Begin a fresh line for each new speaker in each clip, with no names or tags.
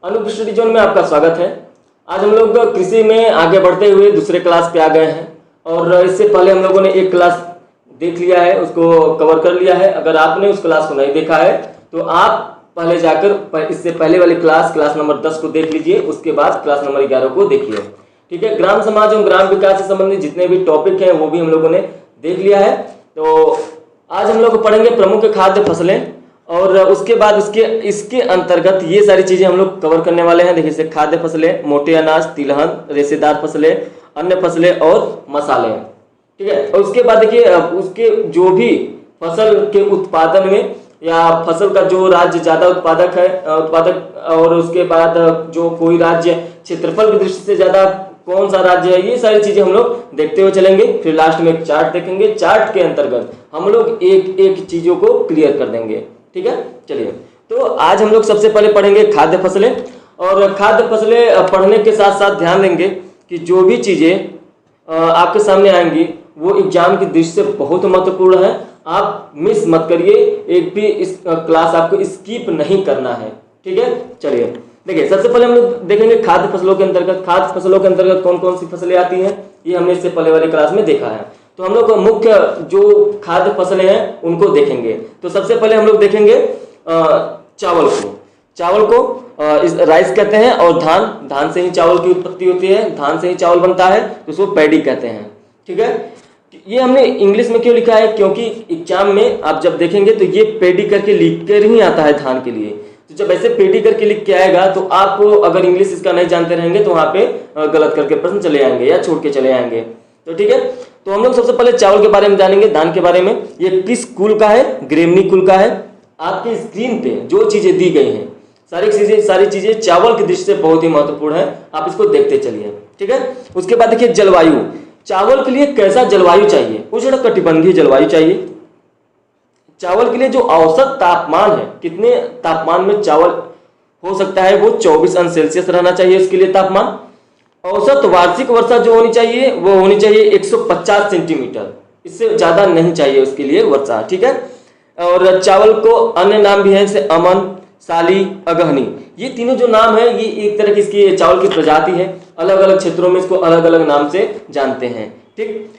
Anoop study zone में आपका स्वागत है। आज हम लोग कृषि में आगे बढ़ते हुए दूसरे क्लास पे आ गए हैं और इससे पहले हम लोगों ने एक क्लास देख लिया है, उसको कवर कर लिया है। अगर आपने उस क्लास को नहीं देखा है तो आप पहले जाकर इससे पहले वाली क्लास नंबर 10 को देख लीजिए, उसके बाद क्लास नंबर 11 को देखिए। ठीक है, ग्राम समाज एवं ग्राम विकास से संबंधित जितने भी टॉपिक हैं वो भी हम लोगों ने देख लिया है। तो आज हम लोग पढ़ेंगे प्रमुख खाद्य फसलें और उसके बाद इसके अंतर्गत ये सारी चीजें हम लोग कवर करने वाले हैं। देखिए, खाद्य फसलें, मोटे अनाज, तिलहन, रेशेदार फसलें, अन्य फसलें और मसाले। ठीक है, और उसके बाद देखिए उसके जो भी फसल के उत्पादन में या फसल का जो राज्य ज्यादा उत्पादक और उसके बाद जो कोई राज्य क्षेत्रफल की दृष्टि से ज्यादा कौन सा राज्य है, ये सारी चीजें हम लोग देखते हुए चलेंगे। फिर लास्ट में एक चार्ट देखेंगे, चार्ट के अंतर्गत हम लोग एक एक चीजों को क्लियर कर देंगे। ठीक है, चलिए तो आज हम लोग सबसे पहले पढ़ेंगे खाद्य फसलें। और खाद्य फसलें पढ़ने के साथ साथ ध्यान देंगे कि जो भी चीजें आपके सामने आएंगी वो एग्जाम की दृष्टि से बहुत महत्वपूर्ण है। आप मिस मत करिए, एक भी इस क्लास आपको स्किप नहीं करना है। ठीक है, चलिए देखिए, सबसे पहले हम लोग देखेंगे खाद्य फसलों के अंतर्गत कौन कौन सी फसलें आती हैं, ये हमने इससे पहले वाली क्लास में देखा है। तो हम लोग मुख्य जो खाद्य फसलें हैं उनको देखेंगे। तो सबसे पहले हम लोग देखेंगे चावल को इस राइस कहते हैं, और धान से ही चावल की उत्पत्ति होती है, धान से ही चावल बनता है, तो उसको पैडी कहते हैं। ठीक है, ये हमने इंग्लिश में क्यों लिखा है, क्योंकि एग्जाम में आप जब देखेंगे तो ये पैडी करके लिख कर ही आता है धान के लिए। तो जब ऐसे पैडी करके लिख के आएगा तो आप अगर इंग्लिश इसका नहीं जानते रहेंगे तो वहां पे गलत करके प्रश्न चले आएंगे या छोड़ के चले आएंगे। तो ठीक है, तो हम लोग सबसे पहले चावल के बारे में जानेंगे, धान के बारे में। ये किस कुल का है? ग्रेमनी कुल का है। आपके स्क्रीन पे जो चीजें दी गई हैं सारी चीजें चावल की दृष्टि से बहुत ही महत्वपूर्ण है, आप इसको देखते चलिए। ठीक है, उसके बाद देखिए जलवायु। चावल के लिए कैसा जलवायु चाहिए? उष्णकटिबंधीय जलवायु चाहिए। चावल के लिए जो औसत तापमान है, कितने तापमान में चावल हो सकता है, वो 24 अंश सेल्सियस रहना चाहिए इसके लिए तापमान। औसत वार्षिक वर्षा जो होनी चाहिए वो होनी चाहिए 150 सेंटीमीटर, इससे ज्यादा नहीं चाहिए उसके लिए वर्षा। ठीक है, और चावल को अन्य नाम भी है, जैसे अमन, साली, अगहनी। ये तीनों जो नाम है ये एक तरह की इसकी चावल की प्रजाति है, अलग अलग क्षेत्रों में इसको अलग अलग नाम से जानते हैं। ठीक,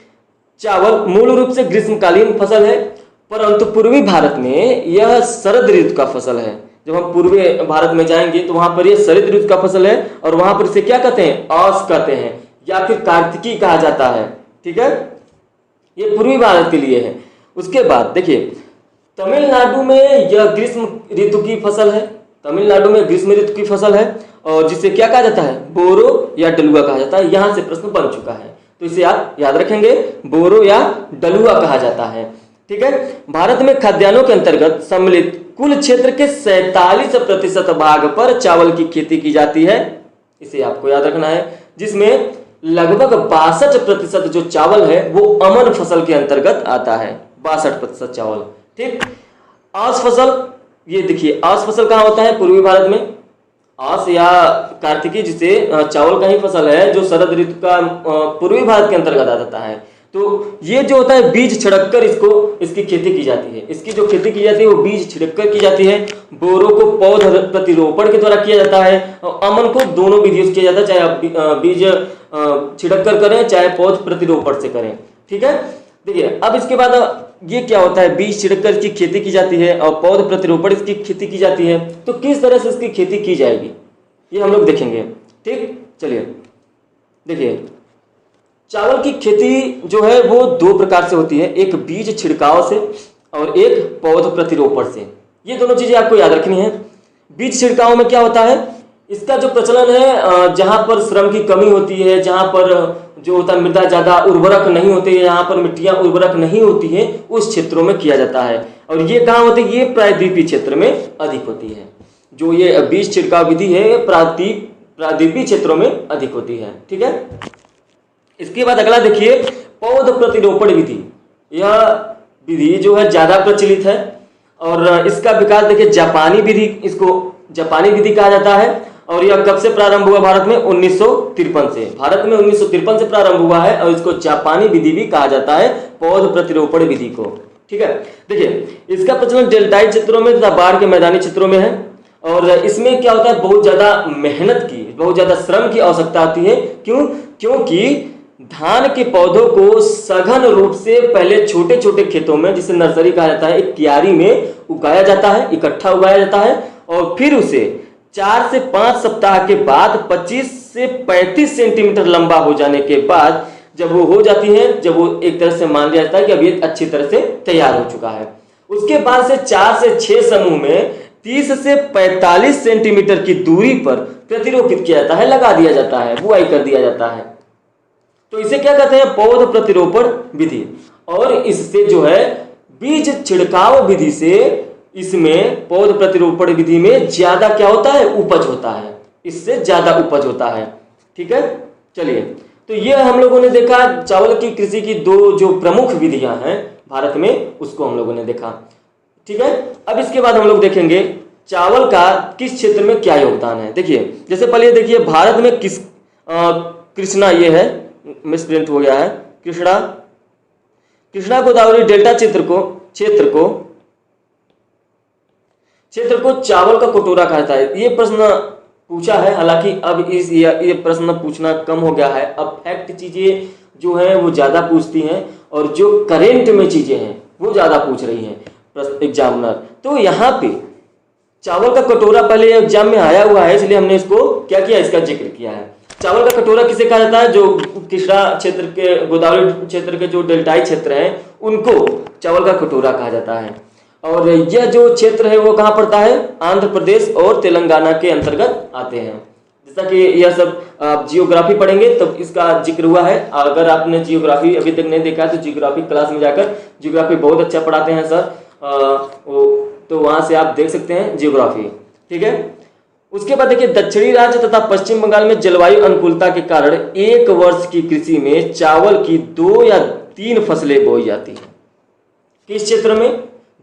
चावल मूल रूप से ग्रीष्मकालीन फसल है, परंतु पूर्वी भारत में यह शरद ऋतु का फसल है। जब हम पूर्वी भारत में जाएंगे तो वहां पर यह शरद ऋतु का फसल है और वहां पर इसे क्या कहते हैं? औस कहते हैं या फिर कार्तिकी कहा जाता है। ठीक है, ये पूर्वी भारत के लिए है। उसके बाद देखिए तमिलनाडु में यह ग्रीष्म ऋतु की फसल है, तमिलनाडु में ग्रीष्म ऋतु की फसल है और जिसे क्या कहा जाता है? बोरो या डलुआ कहा जाता है। यहां से प्रश्न बन चुका है तो इसे आप याद रखेंगे, बोरो या डलुआ कहा जाता है। ठीक है, भारत में खाद्यान्नों के अंतर्गत सम्मिलित कुल क्षेत्र के 47% भाग पर चावल की खेती की जाती है, इसे आपको याद रखना है, जिसमें लगभग 62% जो चावल है वो अमन फसल के अंतर्गत आता है, 62% चावल। ठीक, आस फसल, ये देखिए आस फसल कहाँ होता है? पूर्वी भारत में। आस या कार्तिकी जिसे चावल का ही फसल है जो शरद ऋतु का पूर्वी भारत के अंतर्गत आ जाता है। तो ये जो होता है बीज छिड़क कर इसकी खेती की जाती है। इसकी जो खेती की जाती है वो बीज छिड़क कर की जाती है। बोरो को पौध प्रतिरोपण के द्वारा किया जाता है और अमन को दोनों विधियों से किया जाता है, चाहे आप बीज छिड़क कर करें चाहे पौध प्रतिरोपण से करें। ठीक है, देखिए अब इसके बाद ये क्या होता है? बीज छिड़क कर इसकी खेती की जाती है और पौध प्रतिरोपण इसकी खेती की जाती है। तो किस तरह से इसकी खेती की जाएगी ये हम लोग देखेंगे। ठीक, चलिए देखिए चावल की खेती जो है वो 2 प्रकार से होती है, एक बीज छिड़काव से और एक पौध प्रतिरोपण से। ये दोनों चीजें आपको याद रखनी है। बीज छिड़काव में क्या होता है? इसका जो प्रचलन है जहां पर श्रम की कमी होती है, जहां पर जो होता है मृदा ज्यादा उर्वरक नहीं होती है, जहां पर मिट्टियां उर्वरक नहीं होती है, उस क्षेत्रों में किया जाता है। और ये कहाँ होती है? ये प्रायद्वीपीय क्षेत्र में अधिक होती है। जो ये बीज छिड़काव विधि है प्रायद्वीपीय क्षेत्रों में अधिक होती है। ठीक है, इसके बाद अगला देखिए पौध प्रतिरोपण विधि। यह विधि जो है ज्यादा प्रचलित है और इसका विकास देखिए जापानी विधि कहा जाता है। और यह कब से प्रारंभ हुआ? भारत में 1953 से। भारत में 1953 से प्रारंभ हुआ है और इसको जापानी विधि भी कहा जाता है, पौध प्रतिरोपण विधि को। ठीक है, देखिए इसका प्रचलन डेल्टाई क्षेत्रों में तथा बाढ़ के मैदानी क्षेत्रों में है और इसमें क्या होता है, बहुत ज़्यादा मेहनत की, बहुत ज़्यादा श्रम की आवश्यकता होती है। क्यों? क्योंकि धान के पौधों को सघन रूप से पहले छोटे छोटे खेतों में, जिसे नर्सरी कहा जाता है, एक क्यारी में उगाया जाता है, इकट्ठा उगाया जाता है, और फिर उसे 4 से 5 सप्ताह के बाद 25 से 35 सेंटीमीटर लंबा हो जाने के बाद जब वो हो जाती है, जब वो एक तरह से मान लिया जाता है कि अब ये अच्छी तरह से तैयार हो चुका है, उसके बाद से 4 से 6 समूह में 30 से 45 सेंटीमीटर की दूरी पर प्रतिरोपित किया जाता है, लगा दिया जाता है, बुआई कर दिया जाता है। तो इसे क्या कहते हैं, पौध प्रतिरोपण विधि। और इससे जो है बीज छिड़काव विधि से, इसमें पौध प्रतिरोपण विधि में ज्यादा क्या होता है, उपज होता है, इससे ज्यादा उपज होता है। ठीक है, चलिए, तो ये हम लोगों ने देखा चावल की कृषि की 2 जो प्रमुख विधियां हैं भारत में, उसको हम लोगों ने देखा। ठीक है, अब इसके बाद हम लोग देखेंगे चावल का किस क्षेत्र में क्या योगदान है। देखिए, जैसे पहले देखिए भारत में किस कृष्णा, ये है मिसप्रिंट हो गया है, कृष्णा गोदावरी डेल्टा क्षेत्र को चावल का कटोरा कहता है। ये प्रश्न पूछा है, हालांकि अब ये प्रश्न पूछना कम हो गया है। अब फैक्ट चीजें जो है वो ज्यादा पूछती हैं, और जो करेंट में चीजें हैं वो ज्यादा पूछ रही हैं एग्जामिनर। तो यहाँ पे चावल का कटोरा पहले एग्जाम में आया हुआ है, इसलिए हमने इसको क्या किया, इसका जिक्र किया है। चावल का कटोरा किसे कहा जाता है, जो कृष्णा क्षेत्र के, गोदावरी क्षेत्र के जो डेल्टाई क्षेत्र हैं, उनको चावल का कटोरा कहा जाता है। और यह जो क्षेत्र है वो कहाँ पड़ता है, आंध्र प्रदेश और तेलंगाना के अंतर्गत आते हैं। जैसा कि यह सब आप जियोग्राफी पढ़ेंगे तब इसका जिक्र हुआ है। अगर आपने जियोग्राफी अभी तक नहीं देखा है तो जियोग्राफी क्लास में जाकर, जियोग्राफी बहुत अच्छा पढ़ाते हैं सर, तो वहां से आप देख सकते हैं जियोग्राफी। ठीक है, उसके बाद देखिए दक्षिणी राज्य तथा पश्चिम बंगाल में जलवायु अनुकूलता के कारण 1 वर्ष की कृषि में चावल की 2 या 3 फसलें बोई जाती हैं। किस क्षेत्र में,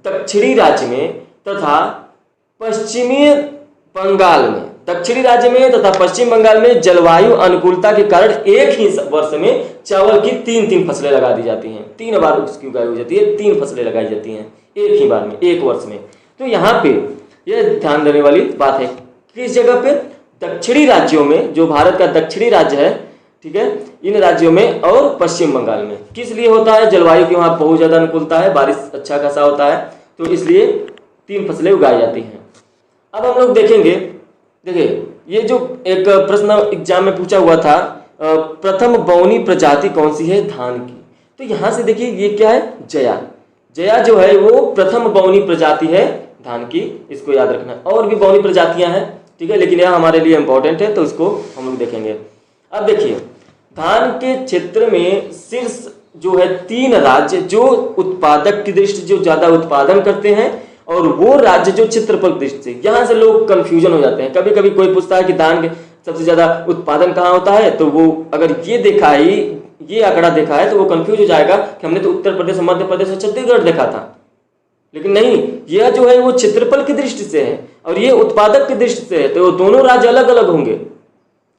दक्षिणी राज्य में तथा पश्चिमी बंगाल में। दक्षिणी राज्य में तथा पश्चिम बंगाल में जलवायु अनुकूलता के कारण एक ही वर्ष में चावल की 3 फसलें लगा दी जाती हैं। 3 बार उसकी उगाई हो जाती है, 3 फसलें लगाई जाती हैं एक ही बार में, एक वर्ष में। तो यहाँ पे यह ध्यान देने वाली बात है। किस जगह पे, दक्षिणी राज्यों में, जो भारत का दक्षिणी राज्य है, ठीक है, इन राज्यों में और पश्चिम बंगाल में। किस लिए होता है, जलवायु की वहां बहुत ज्यादा अनुकूलता है, बारिश अच्छा खासा होता है, तो इसलिए 3 फसलें उगाई जाती हैं। अब हम लोग देखेंगे, देखिए ये जो एक प्रश्न एग्जाम में पूछा हुआ था, प्रथम बौनी प्रजाति कौन सी है धान की, तो यहां से देखिए ये क्या है, जया जो है वो प्रथम बौनी प्रजाति है धान की, इसको याद रखना। और भी बौनी प्रजातियां हैं, ठीक है, लेकिन यह हमारे लिए इंपॉर्टेंट है तो इसको हम लोग देखेंगे। अब देखिए धान के क्षेत्र में शीर्ष जो है 3 राज्य जो उत्पादक की दृष्टि जो ज्यादा उत्पादन करते हैं, और वो राज्य जो क्षेत्रफल की दृष्टि से, यहाँ से लोग कंफ्यूजन हो जाते हैं। कभी कभी कोई पूछता है कि धान के सबसे ज्यादा उत्पादन कहाँ होता है, तो वो अगर ये आंकड़ा देखा है तो वो कंफ्यूज हो जाएगा कि हमने तो उत्तर प्रदेश, मध्य प्रदेश और छत्तीसगढ़ देखा था, लेकिन नहीं, यह जो है वो क्षेत्रफल की दृष्टि से है और ये उत्पादक की दृष्टि से है, तो दोनों राज्य अलग अलग होंगे।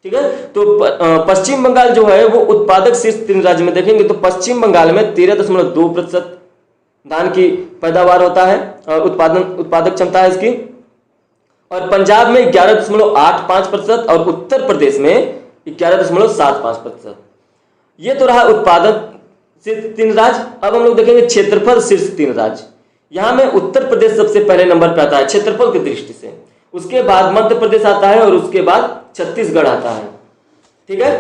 ठीक है, तो पश्चिम बंगाल जो है वो उत्पादक शीर्ष 3 राज्य में देखेंगे तो पश्चिम बंगाल में 13.2% धान की पैदावार होता है, उत्पादक क्षमता है इसकी, और पंजाब में 11.85% और उत्तर प्रदेश में 11.75%। ये तो रहा उत्पादक शीर्ष 3 राज्य। अब हम लोग देखेंगे क्षेत्रफल शीर्ष 3 राज्य। यहाँ में उत्तर प्रदेश सबसे पहले नंबर पर आता है क्षेत्रफल की दृष्टि से, उसके बाद मध्य प्रदेश आता है और उसके बाद छत्तीसगढ़ आता है। ठीक है,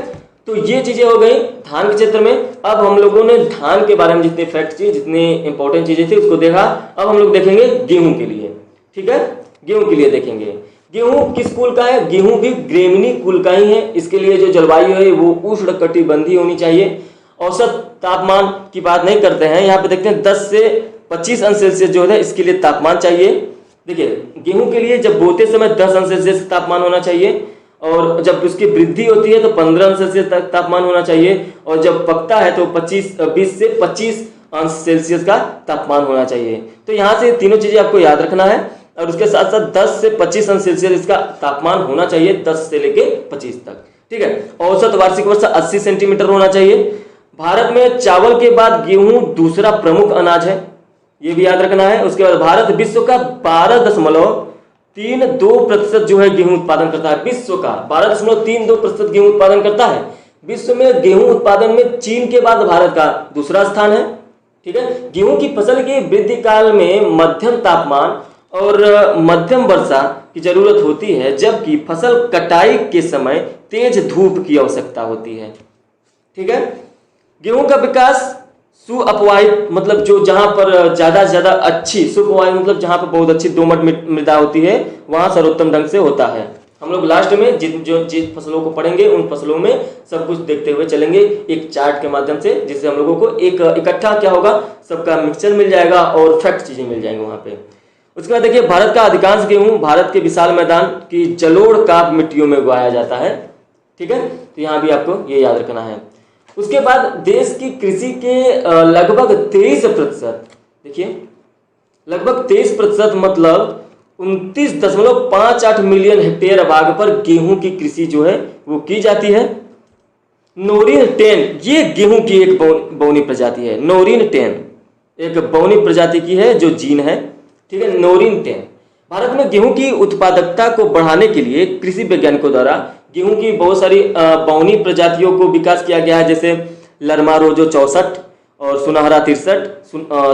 तो ये चीजें हो गई धान के क्षेत्र में। अब हम लोगों ने धान के बारे में जितने फैक्ट थी, जितनी इंपॉर्टेंट चीजें थी उसको देखा। अब हम लोग देखेंगे गेहूं के लिए। ठीक है, गेहूं के लिए देखेंगे। गेहूं किस कुल का है, गेहूं भी ग्रेमिनी कुल का ही है। इसके लिए जो जलवायु है वो उष्ण कटिबंधीय होनी चाहिए। औसत तापमान की बात नहीं करते हैं, यहाँ पे देखते हैं 10 से 25 अंश सेल्सियस जो है इसके लिए तापमान चाहिए। देखिए गेहूं के लिए जब बोते समय 10 अंश सेल्सियस तापमान होना चाहिए, और जब उसकी वृद्धि होती है तो 15 अंश सेल्सियस तक तापमान होना चाहिए, और जब पकता है तो 20 से 25 अंश सेल्सियस का तापमान होना चाहिए। तो यहाँ से तीनों चीजें आपको याद रखना है, और उसके साथ साथ 10 से 25 अंश सेल्सियस इसका तापमान होना चाहिए, 10 से लेके 25 तक। ठीक है, औसत वार्षिक वर्षा 80 सेंटीमीटर होना चाहिए। भारत में चावल के बाद गेहूं दूसरा प्रमुख अनाज है, ये भी याद रखना है। उसके बाद भारत विश्व का 12.32% जो है गेहूं उत्पादन करता है विश्व का। 12.32% गेहूं उत्पादन करता है। विश्व में गेहूं उत्पादन में चीन के बाद भारत का दूसरा स्थान है। ठीक है, गेहूं की फसल की वृद्धि काल में मध्यम तापमान और मध्यम वर्षा की जरूरत होती है, जबकि फसल कटाई के समय तेज धूप की आवश्यकता होती है। ठीक है, गेहूं का विकास सुअपवाहित मतलब जो जहां पर ज्यादा से ज्यादा अच्छी, सुअपवाहित मतलब जहां पर बहुत अच्छी दोमट मृदा होती है वहां सर्वोत्तम ढंग से होता है। हम लोग लास्ट में जिन फसलों को पढ़ेंगे उन फसलों में सब कुछ देखते हुए चलेंगे एक चार्ट के माध्यम से, जिससे हम लोगों को एक इकट्ठा क्या होगा, सबका मिक्सचर मिल जाएगा और फैक्ट चीजें मिल जाएंगी वहां पे। उसके बाद देखिए, भारत का अधिकांश गेहूं भारत के विशाल मैदान की जलोढ़ काप मिट्टियों में उगाया जाता है। ठीक है, तो यहाँ भी आपको ये याद रखना है। उसके बाद देश की कृषि के लगभग 23%, देखिए लगभग 23% मतलब 29.58 मिलियन हेक्टेयर भाग पर गेहूं की कृषि जो है वो की जाती है। नोरिन 10 ये गेहूं की एक बौनी प्रजाति है। नोरिन 10 एक बौनी प्रजाति की है जो जीन है। ठीक है, नोरिन 10। भारत में गेहूं की उत्पादकता को बढ़ाने के लिए कृषि वैज्ञानिकों द्वारा गेहूं की बहुत सारी बौनी प्रजातियों को विकास किया गया है, जैसे लरमा रोजो 64 और सुनहरा 63,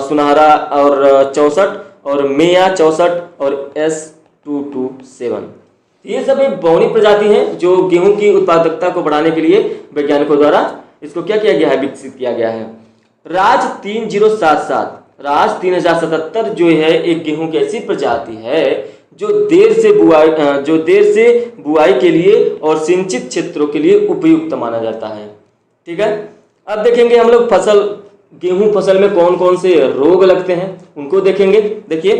सुनहरा और 64 और मेया 64 और S227। ये सब एक बौनी प्रजाति हैं जो गेहूं की उत्पादकता को बढ़ाने के लिए वैज्ञानिकों द्वारा इसको क्या किया गया है, विकसित किया गया है। राज 3077 राज 3077 जो है एक गेहूं की ऐसी प्रजाति है जो देर से बुआई के लिए और सिंचित क्षेत्रों के लिए उपयुक्त माना जाता है। ठीक है, अब देखेंगे हम लोग गेहूं फसल में कौन कौन से रोग लगते हैं उनको देखेंगे। देखिए,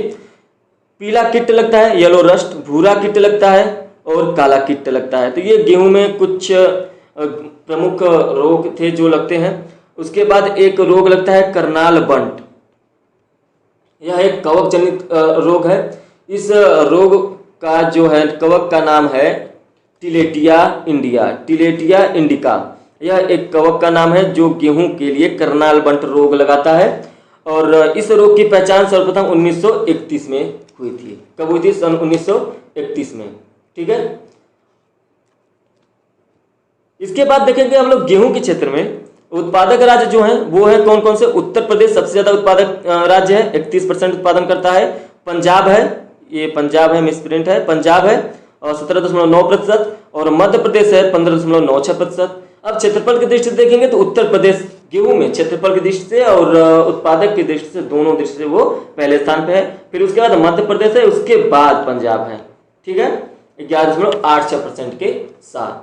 पीला कीट लगता है, येलो रस्ट, भूरा कीट लगता है और काला कीट लगता है। तो ये गेहूं में कुछ प्रमुख रोग थे जो लगते हैं। उसके बाद एक रोग लगता है करनाल बंट। यह एक कवक जनित रोग है। इस रोग का जो है कवक का नाम है टिलेटिया इंडिका। यह एक कवक का नाम है जो गेहूं के लिए करनाल बंट रोग लगाता है और इस रोग की पहचान सर्वप्रथम 1931 में हुई थी। कब हुई थी? सन 1931 में। ठीक है, इसके बाद देखेंगे हम लोग गेहूं के क्षेत्र में उत्पादक राज्य जो है वो है कौन कौन से। उत्तर प्रदेश सबसे ज्यादा उत्पादक राज्य है, 31% उत्पादन करता है। पंजाब है, ये पंजाब है, मिसप्रिंट है, पंजाब है और 17.9% और मध्य प्रदेश है 15.96%। अब क्षेत्रफल की दृष्टि से देखेंगे तो उत्तर प्रदेश गेहूं में क्षेत्रफल की दृष्टि से और उत्पादक की दृष्टि से, दोनों दृष्टि से वो पहले स्थान पे है। फिर उसके बाद मध्य प्रदेश है, उसके बाद पंजाब है। ठीक है, 11.86% के साथ।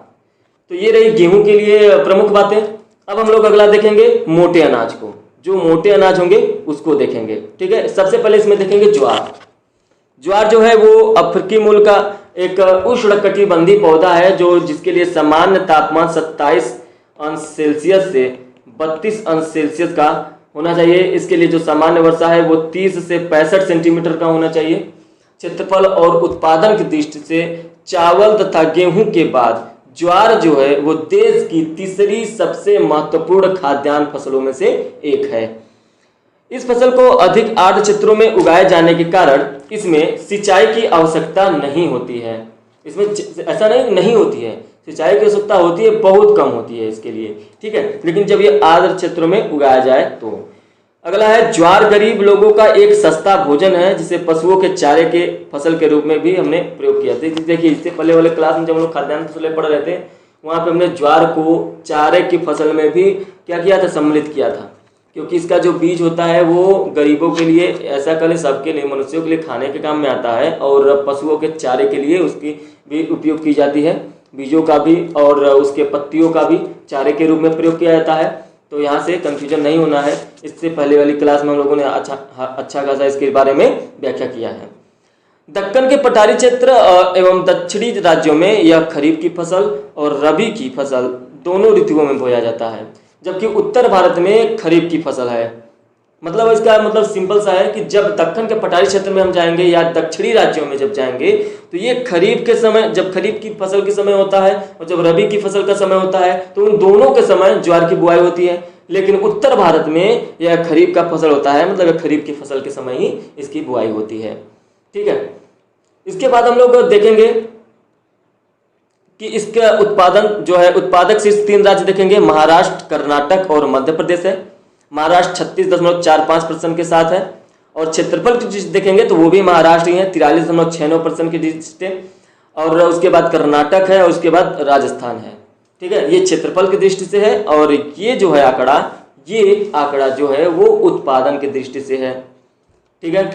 तो ये रही गेहूं के लिए प्रमुख बातें। अब हम लोग अगला देखेंगे मोटे अनाज को। जो मोटे अनाज होंगे उसको देखेंगे। ठीक है, सबसे पहले इसमें देखेंगे ज्वार जो है वो अफ्रीकी मूल का एक उष्णकटिबंधीय पौधा है जो जिसके लिए सामान्य तापमान 27 अंश सेल्सियस से 32 अंश सेल्सियस का होना चाहिए। इसके लिए जो सामान्य वर्षा है वो 30 से 65 सेंटीमीटर का होना चाहिए। क्षेत्रफल और उत्पादन की दृष्टि से चावल तथा गेहूं के बाद ज्वार जो है वो देश की तीसरी सबसे महत्वपूर्ण खाद्यान्न फसलों में से एक है। इस फसल को अधिक आर्द्र क्षेत्रों में उगाए जाने के कारण इसमें सिंचाई की आवश्यकता नहीं होती है। इसमें ऐसा नहीं होती है, सिंचाई की आवश्यकता होती है, बहुत कम होती है इसके लिए। ठीक है, लेकिन जब ये आर्द्र क्षेत्रों में उगाया जाए तो। अगला है ज्वार गरीब लोगों का एक सस्ता भोजन है जिसे पशुओं के चारे के फसल के रूप में भी हमने प्रयोग किया था। देखिए, इससे पहले वाले क्लास में जब हम लोग खाद्यान्न फसलें पढ़ रहे थे वहाँ पे हमने ज्वार को चारे की फसल में भी क्या किया था, सम्मिलित किया था, क्योंकि इसका जो बीज होता है वो गरीबों के लिए, ऐसा करें सबके लिए, मनुष्यों के लिए खाने के काम में आता है और पशुओं के चारे के लिए उसकी भी उपयोग की जाती है। बीजों का भी और उसके पत्तियों का भी चारे के रूप में प्रयोग किया जाता है। तो यहाँ से कंफ्यूजन नहीं होना है। इससे पहले वाली क्लास में हम लोगों ने अच्छा खासा इसके बारे में व्याख्या किया है। दक्कन के पठारी क्षेत्र एवं दक्षिणी राज्यों में यह खरीफ की फसल और रबी की फसल दोनों ऋतुओं में बोया जाता है, जबकि उत्तर भारत में खरीफ की फसल है। मतलब इसका मतलब सिंपल सा है कि जब दक्कन के पठारी क्षेत्र में हम जाएंगे या दक्षिणी राज्यों में जब जाएंगे तो ये खरीफ के समय, जब खरीफ की फसल के समय होता है और जब रबी की फसल का समय होता है तो उन दोनों के समय ज्वार की बुआई होती है। लेकिन उत्तर भारत में यह खरीफ का फसल होता है, मतलब खरीफ की फसल के समय ही इसकी बुआई होती है। ठीक है, इसके बाद हम लोग देखेंगे कि इसका उत्पादन जो है, उत्पादक शीर्ष 3 राज्य देखेंगे, महाराष्ट्र, कर्नाटक और मध्य प्रदेश है। महाराष्ट्र 36.45% के साथ है। और क्षेत्रफल की दृष्टि देखेंगे तो वो भी महाराष्ट्र ही है, 43.69% की दृष्टि से। और उसके बाद कर्नाटक है और उसके बाद राजस्थान है। ठीक है, ये क्षेत्रफल की दृष्टि से है। और ये जो है आंकड़ा, ये आंकड़ा जो है वो उत्पादन की दृष्टि से है। ठीक है,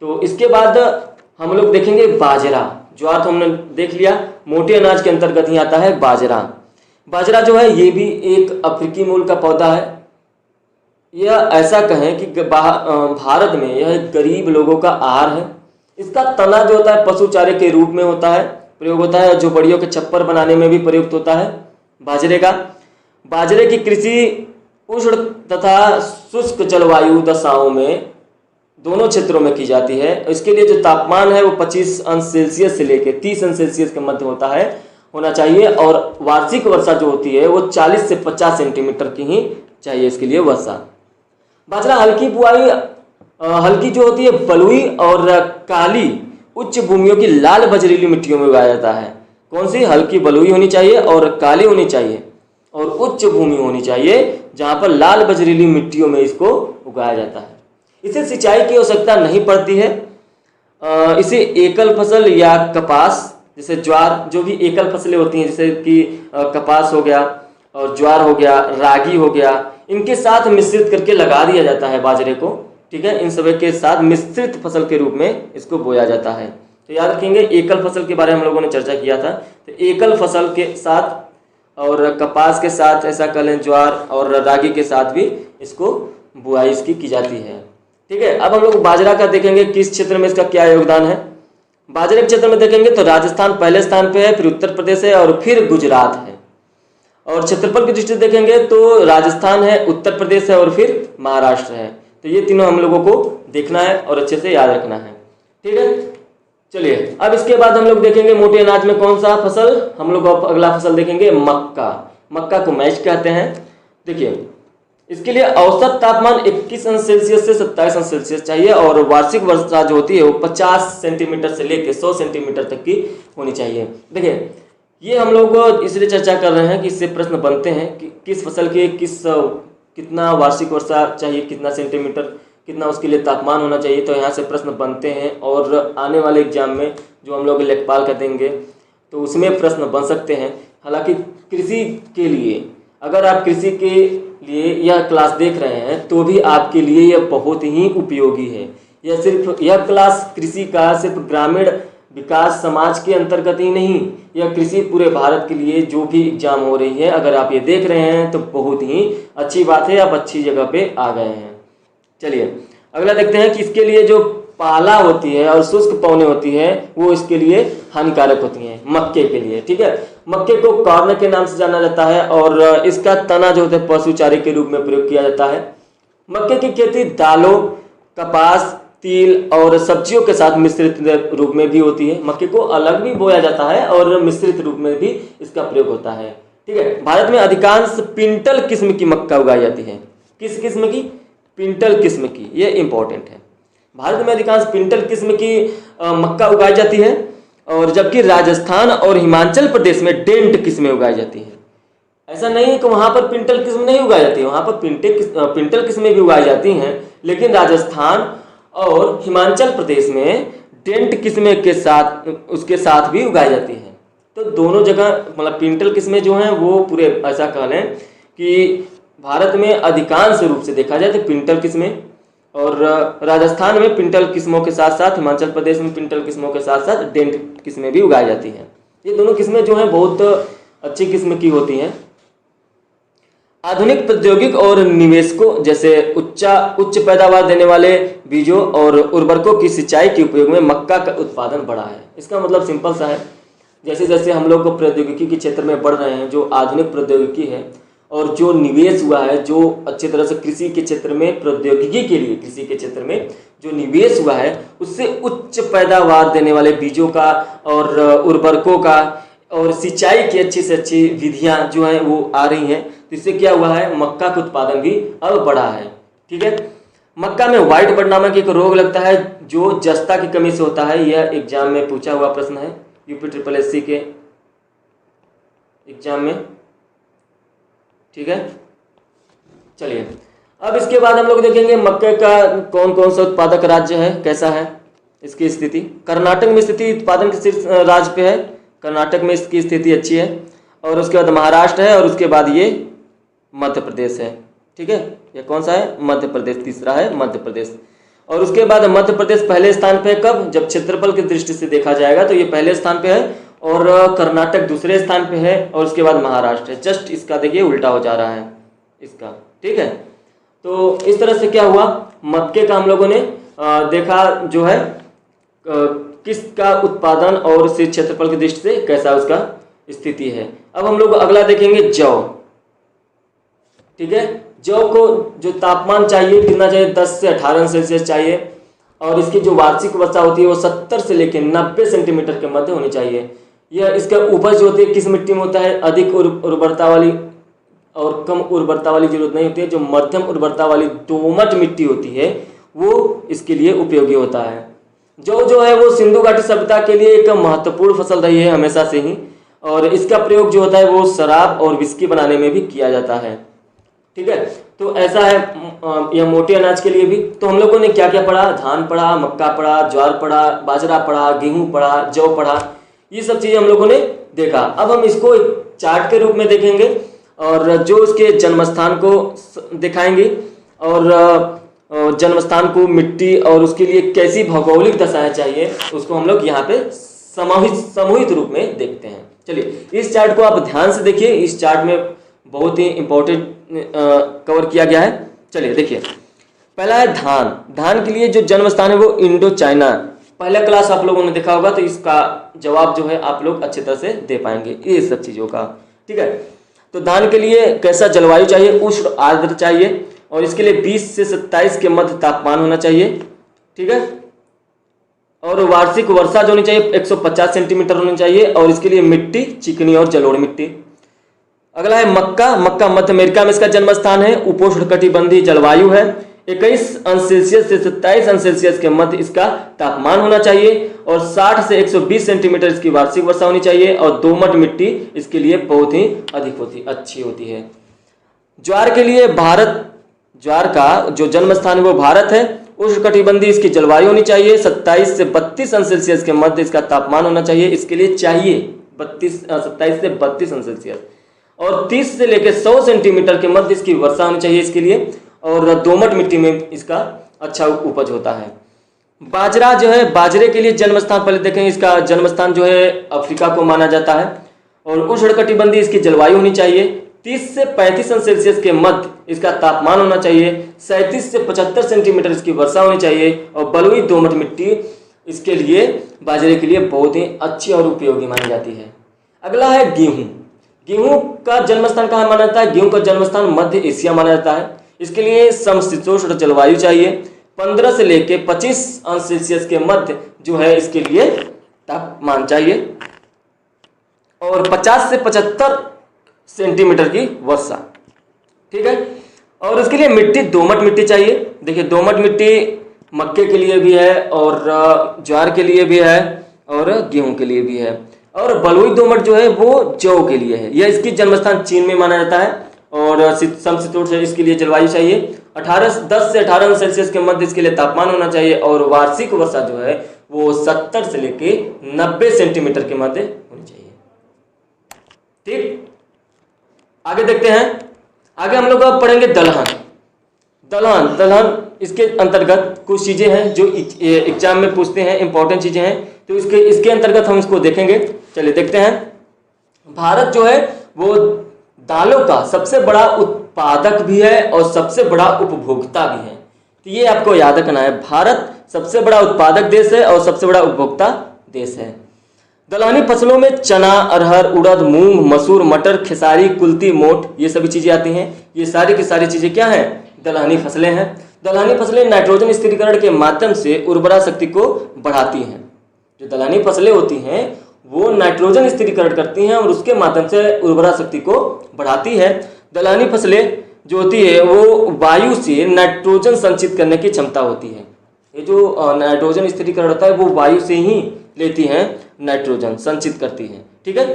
तो इसके बाद हम लोग देखेंगे बाजरा। ज्वार तो हमने देख लिया, मोटे अनाज के अंतर्गत ही आता है बाजरा। बाजरा जो है ये भी एक अफ्रीकी मूल का पौधा है। यह ऐसा कहें कि भारत में यह गरीब लोगों का आहार है। इसका तना जो होता है पशु चारे के रूप में होता है, प्रयोग होता है, और झोपड़ियों के छप्पर बनाने में भी प्रयुक्त होता है बाजरे का। बाजरे की कृषि उष्ण तथा शुष्क जलवायु दशाओं में दोनों क्षेत्रों में की जाती है। इसके लिए जो तापमान है वो 25 अंश सेल्सियस से लेकर 30 अंश सेल्सियस के मध्य होना चाहिए। और वार्षिक वर्षा जो होती है वो 40 से 50 सेंटीमीटर की ही चाहिए इसके लिए वर्षा। बाजरा हल्की बुआई, हल्की जो होती है बलुई और काली उच्च भूमियों की लाल बजरीली मिट्टियों में उगाया जाता है। कौन सी? हल्की बलुई होनी चाहिए और काली होनी चाहिए और उच्च भूमि होनी चाहिए, जहां पर लाल बजरीली मिट्टियों में इसको उगाया जाता है। इसे सिंचाई की आवश्यकता नहीं पड़ती है। इसे एकल फसल या कपास, जैसे ज्वार, जो भी एकल फसलें होती हैं जैसे कि कपास हो गया और ज्वार हो गया, रागी हो गया, इनके साथ मिश्रित करके लगा दिया जाता है बाजरे को। ठीक है, इन सभी के साथ मिश्रित फसल के रूप में इसको बोया जाता है। तो याद रखेंगे, एकल फसल के बारे में हम लोगों ने चर्चा किया था। तो एकल फसल के साथ और कपास के साथ, ऐसा कह लें ज्वार और रागी के साथ भी इसको बुआई इसकी की जाती है। ठीक है, अब हम लोग बाजरा का देखेंगे किस क्षेत्र में इसका क्या योगदान है। बाजरे के क्षेत्र में देखेंगे तो राजस्थान पहले स्थान पे है, फिर उत्तर प्रदेश है और फिर गुजरात है। और क्षेत्रफल की दृष्टि से देखेंगे तो राजस्थान है, उत्तर प्रदेश है और फिर महाराष्ट्र है। तो ये तीनों हम लोगों को देखना है और अच्छे से याद रखना है। ठीक है, चलिए अब इसके बाद हम लोग देखेंगे मोटे अनाज में कौन सा फसल। हम लोग अगला फसल देखेंगे मक्का। मक्का को मैच कहते हैं। देखिए, इसके लिए औसत तापमान 21 अंश सेल्सियस से 27 अंश सेल्सियस चाहिए और वार्षिक वर्षा जो होती है वो 50 सेंटीमीटर से लेकर 100 सेंटीमीटर तक की होनी चाहिए। देखिए, ये हम लोग इसलिए चर्चा कर रहे हैं कि इससे प्रश्न बनते हैं कि किस फसल के कितना वार्षिक वर्षा चाहिए, कितना सेंटीमीटर, कितना उसके लिए तापमान होना चाहिए। तो यहाँ से प्रश्न बनते हैं और आने वाले एग्जाम में जो हम लोग लेखपाल का देंगे तो उसमें प्रश्न बन सकते हैं। हालांकि कृषि के लिए, अगर आप कृषि के लिए यह क्लास देख रहे हैं तो भी आपके लिए यह बहुत ही उपयोगी है। यह क्लास कृषि का सिर्फ ग्रामीण विकास समाज के अंतर्गत ही नहीं, यह कृषि पूरे भारत के लिए जो भी एग्जाम हो रही है, अगर आप ये देख रहे हैं तो बहुत ही अच्छी बात है, आप अच्छी जगह पे आ गए हैं। चलिए अगला देखते हैं कि इसके लिए जो पाला होती है और शुष्क पौने होती है वो इसके लिए हानिकारक होती हैं मक्के के लिए। ठीक है, मक्के को कॉर्न के नाम से जाना जाता है और इसका तना जो होता है पशु चारे के रूप में प्रयोग किया जाता है। मक्के की खेती दालों, कपास, तिल और सब्जियों के साथ मिश्रित रूप में भी होती है। मक्के को अलग भी बोया जाता है और मिश्रित रूप में भी इसका प्रयोग होता है। ठीक है, भारत में अधिकांश पिंटल किस्म की मक्का उगाई जाती है। किस किस्म की? पिंटल किस्म की, ये इंपॉर्टेंट है। भारत में अधिकांश पिंटल किस्म की मक्का उगाई जाती है और जबकि राजस्थान और हिमाचल प्रदेश में डेंट किस्में उगाई जाती हैं। ऐसा नहीं है कि वहां पर पिंटल किस्म नहीं उगाई जाती है, वहां पर पिंटल किस्में भी उगाई जाती हैं, लेकिन राजस्थान और हिमाचल प्रदेश में डेंट किस्में के साथ उसके साथ भी उगाई जाती हैं। तो दोनों जगह मतलब पिंटल किस्में जो हैं वो पूरे, ऐसा कह लें कि भारत में अधिकांश रूप से देखा जाए तो पिंटल किस्में, और राजस्थान में पिंटल किस्मों के साथ साथ हिमाचल प्रदेश में पिंटल किस्मों के साथ साथ डेंट किस्में भी उगाई जाती हैं। ये दोनों किस्में जो हैं बहुत अच्छी किस्म की होती हैं। आधुनिक प्रौद्योगिक और निवेशकों जैसे उच्च पैदावार देने वाले बीजों और उर्वरकों की सिंचाई के उपयोग में मक्का का उत्पादन बढ़ा है। इसका मतलब सिंपल सा है, जैसे जैसे हम लोग प्रौद्योगिकी के क्षेत्र में बढ़ रहे हैं, जो आधुनिक प्रौद्योगिकी है और जो निवेश हुआ है, जो अच्छी तरह से कृषि के क्षेत्र में प्रौद्योगिकी के लिए कृषि के क्षेत्र में जो निवेश हुआ है, उससे उच्च पैदावार देने वाले बीजों का और उर्वरकों का और सिंचाई की अच्छी से अच्छी विधियां जो हैं वो आ रही हैं। तो इससे क्या हुआ है, मक्का का उत्पादन भी अब बढ़ा है। ठीक है, मक्का में व्हाइट बर्ड नामक एक रोग लगता है जो जस्ता की कमी से होता है। यह एग्जाम में पूछा हुआ प्रश्न है, UP SSC के एग्जाम में। ठीक है, चलिए अब इसके बाद हम लोग देखेंगे मक्के का कौन कौन सा उत्पादक राज्य है, कैसा है इसकी स्थिति। कर्नाटक में स्थिति उत्पादन के शीर्ष राज्य पे है, कर्नाटक में इसकी स्थिति अच्छी है। और उसके बाद महाराष्ट्र है और उसके बाद ये मध्य प्रदेश है। ठीक है, ये कौन सा है, मध्य प्रदेश, तीसरा है मध्य प्रदेश। और उसके बाद मध्य प्रदेश पहले स्थान पे है, कब, जब क्षेत्रफल की दृष्टि से देखा जाएगा तो ये पहले स्थान पे है, और कर्नाटक दूसरे स्थान पे है, और उसके बाद महाराष्ट्र है। जस्ट इसका देखिए उल्टा हो जा रहा है इसका। ठीक है, तो इस तरह से क्या हुआ, मक्के का हम लोगों ने देखा जो है किसका उत्पादन और उसी क्षेत्रफल की दृष्टि से कैसा उसका स्थिति है। अब हम लोग अगला देखेंगे जौ। ठीक है, जौ को जो तापमान चाहिए कितना चाहिए, 10 से 18 सेल्सियस चाहिए, और इसकी जो वार्षिक वर्षा होती है वो 70 से लेकर 90 सेंटीमीटर के मध्य होनी चाहिए। यह इसका उपज जो होती है किस मिट्टी में होता है, अधिक उर्वरता वाली और कम उर्वरता वाली जरूरत नहीं होती है, जो मध्यम उर्वरता वाली दोमट मिट्टी होती है वो इसके लिए उपयोगी होता है। जौ जो है वो सिंधु घाटी सभ्यता के लिए एक महत्वपूर्ण फसल रही है हमेशा से ही, और इसका प्रयोग जो होता है वो शराब और विस्की बनाने में भी किया जाता है। ठीक है, तो ऐसा है यह मोटे अनाज के लिए भी। तो हम लोगों ने क्या क्या पढ़ा, धान पढ़ा, मक्का पढ़ा, ज्वार पढ़ा, बाजरा पढ़ा, गेहूं पढ़ा, जौ पढ़ा, ये सब चीजें हम लोगों ने देखा। अब हम इसको एक चार्ट के रूप में देखेंगे और जो उसके जन्म स्थान को दिखाएंगे, और जन्म स्थान को, मिट्टी और उसके लिए कैसी भौगोलिक दशाएं चाहिए उसको हम लोग यहाँ पे सामूहिक रूप में देखते हैं। चलिए इस चार्ट को आप ध्यान से देखिए, इस चार्ट में बहुत ही इंपॉर्टेंट कवर किया गया है। चलिए देखिए, पहला है धान। धान के लिए जो जन्म स्थान है वो इंडो चाइना। पहला क्लास आप लोगों ने देखा होगा, तो इसका जवाब जो है आप लोग अच्छी तरह से दे पाएंगे ये सब चीज़ों का। ठीक है, तो धान के लिए कैसा जलवायु चाहिए, उष्ण आर्द्र चाहिए, और इसके लिए 20 से 27 के मध्य तापमान होना चाहिए। ठीक है, और वार्षिक वर्षा जो होनी चाहिए 150 सेंटीमीटर होनी चाहिए, और इसके लिए मिट्टी चिकनी और जलोढ़ मिट्टी। अगला है मक्का। मक्का मध्य अमेरिका में इसका जन्म स्थान है, उपोष्णकटिबंधीय जलवायु है, 21 अंश सेल्सियस से 27 अंश सेल्सियस के मध्य इसका तापमान होना चाहिए, और 60 से 120 सेंटीमीटर इसकी वार्षिक वर्षा होनी चाहिए, और दोमट मिट्टी इसके लिए बहुत ही अधिक अच्छी होती है। ज्वार के लिए भारत, ज्वार का जो जन्म स्थान है वो भारत है, उष्णकटिबंधीय इसकी जलवायु होनी चाहिए, 27 से 32 अंश सेल्सियस के मध्य इसका तापमान होना चाहिए, इसके लिए चाहिए 27 से 32 अंश सेल्सियस, और 30 से लेकर 100 सेंटीमीटर के मध्य इसकी वर्षा होनी चाहिए इसके लिए, और दोमट मिट्टी में इसका अच्छा उपज होता है। बाजरा जो है, बाजरे के लिए जन्म स्थान पहले देखें, इसका जन्म स्थान जो है अफ्रीका को माना जाता है, और उष्णकटिबंधीय इसकी जलवायु होनी चाहिए, 30 से 35 अंश सेल्सियस के मध्य इसका तापमान होना चाहिए, 37 से 75 सेंटीमीटर इसकी वर्षा होनी चाहिए, और बलुई दोमट मिट्टी इसके लिए, बाजरे के लिए बहुत ही अच्छी और उपयोगी मानी जाती है। अगला है गेहूं। गेहूं का जन्म स्थान कहाँ माना जाता है, गेहूं का जन्म स्थान मध्य एशिया माना जाता है, इसके लिए समशीतोष्ण जलवायु चाहिए, 15 से लेकर 25 अंश सेल्सियस के मध्य जो है इसके लिए तापमान चाहिए, और 50 से 75 सेंटीमीटर की वर्षा। ठीक है, और उसके लिए मिट्टी दोमट मिट्टी चाहिए। देखिए दोमट मिट्टी मक्के के लिए भी है, और ज्वार के लिए भी है, और गेहूं के लिए भी है, और बलुई दोमट जो है वो जौ के लिए है। यह इसकी जन्म स्थान चीन में माना जाता है, और समशीतोष्ण इसके लिए जलवायु चाहिए, 10 से 18 सेल्सियस के मध्य इसके लिए तापमान होना चाहिए, और वार्षिक वर्षा जो है वो 70 से लेके 90 सेंटीमीटर के मध्य होनी चाहिए। ठीक, आगे देखते हैं। आगे हम लोग अब पढ़ेंगे दलहन। दलहन इसके अंतर्गत कुछ चीजें हैं जो एग्जाम में पूछते हैं, इंपॉर्टेंट चीजें हैं, तो इसके अंतर्गत हम इसको देखेंगे। चलिए देखते हैं। भारत जो है वो दालों का सबसे बड़ा उत्पादक भी है और सबसे बड़ा उपभोक्ता भी है, तो ये आपको याद रखना है। भारत सबसे बड़ा उत्पादक देश है और सबसे बड़ा उपभोक्ता देश है। दलहनी फसलों में चना, अरहर, उड़द, मूंग, मसूर, मटर, खेसारी, कुल्थी, मोठ, ये सभी चीजें आती हैं। ये सारी की सारी चीजें क्या हैं, दलहनी फसलें हैं। दलहनी फसलें नाइट्रोजन स्थिरीकरण के माध्यम से उर्वरा शक्ति को बढ़ाती हैं। जो दलहनी फसलें होती हैं वो नाइट्रोजन स्थिरीकरण करती हैं और उसके माध्यम से उर्वरा शक्ति को बढ़ाती है। दलहनी फसलें जो होती है वो वायु से नाइट्रोजन संचित करने की क्षमता होती है। ये जो नाइट्रोजन स्थिरीकरण होता है वो वायु से ही लेती हैं, नाइट्रोजन संचित करती हैं। ठीक है।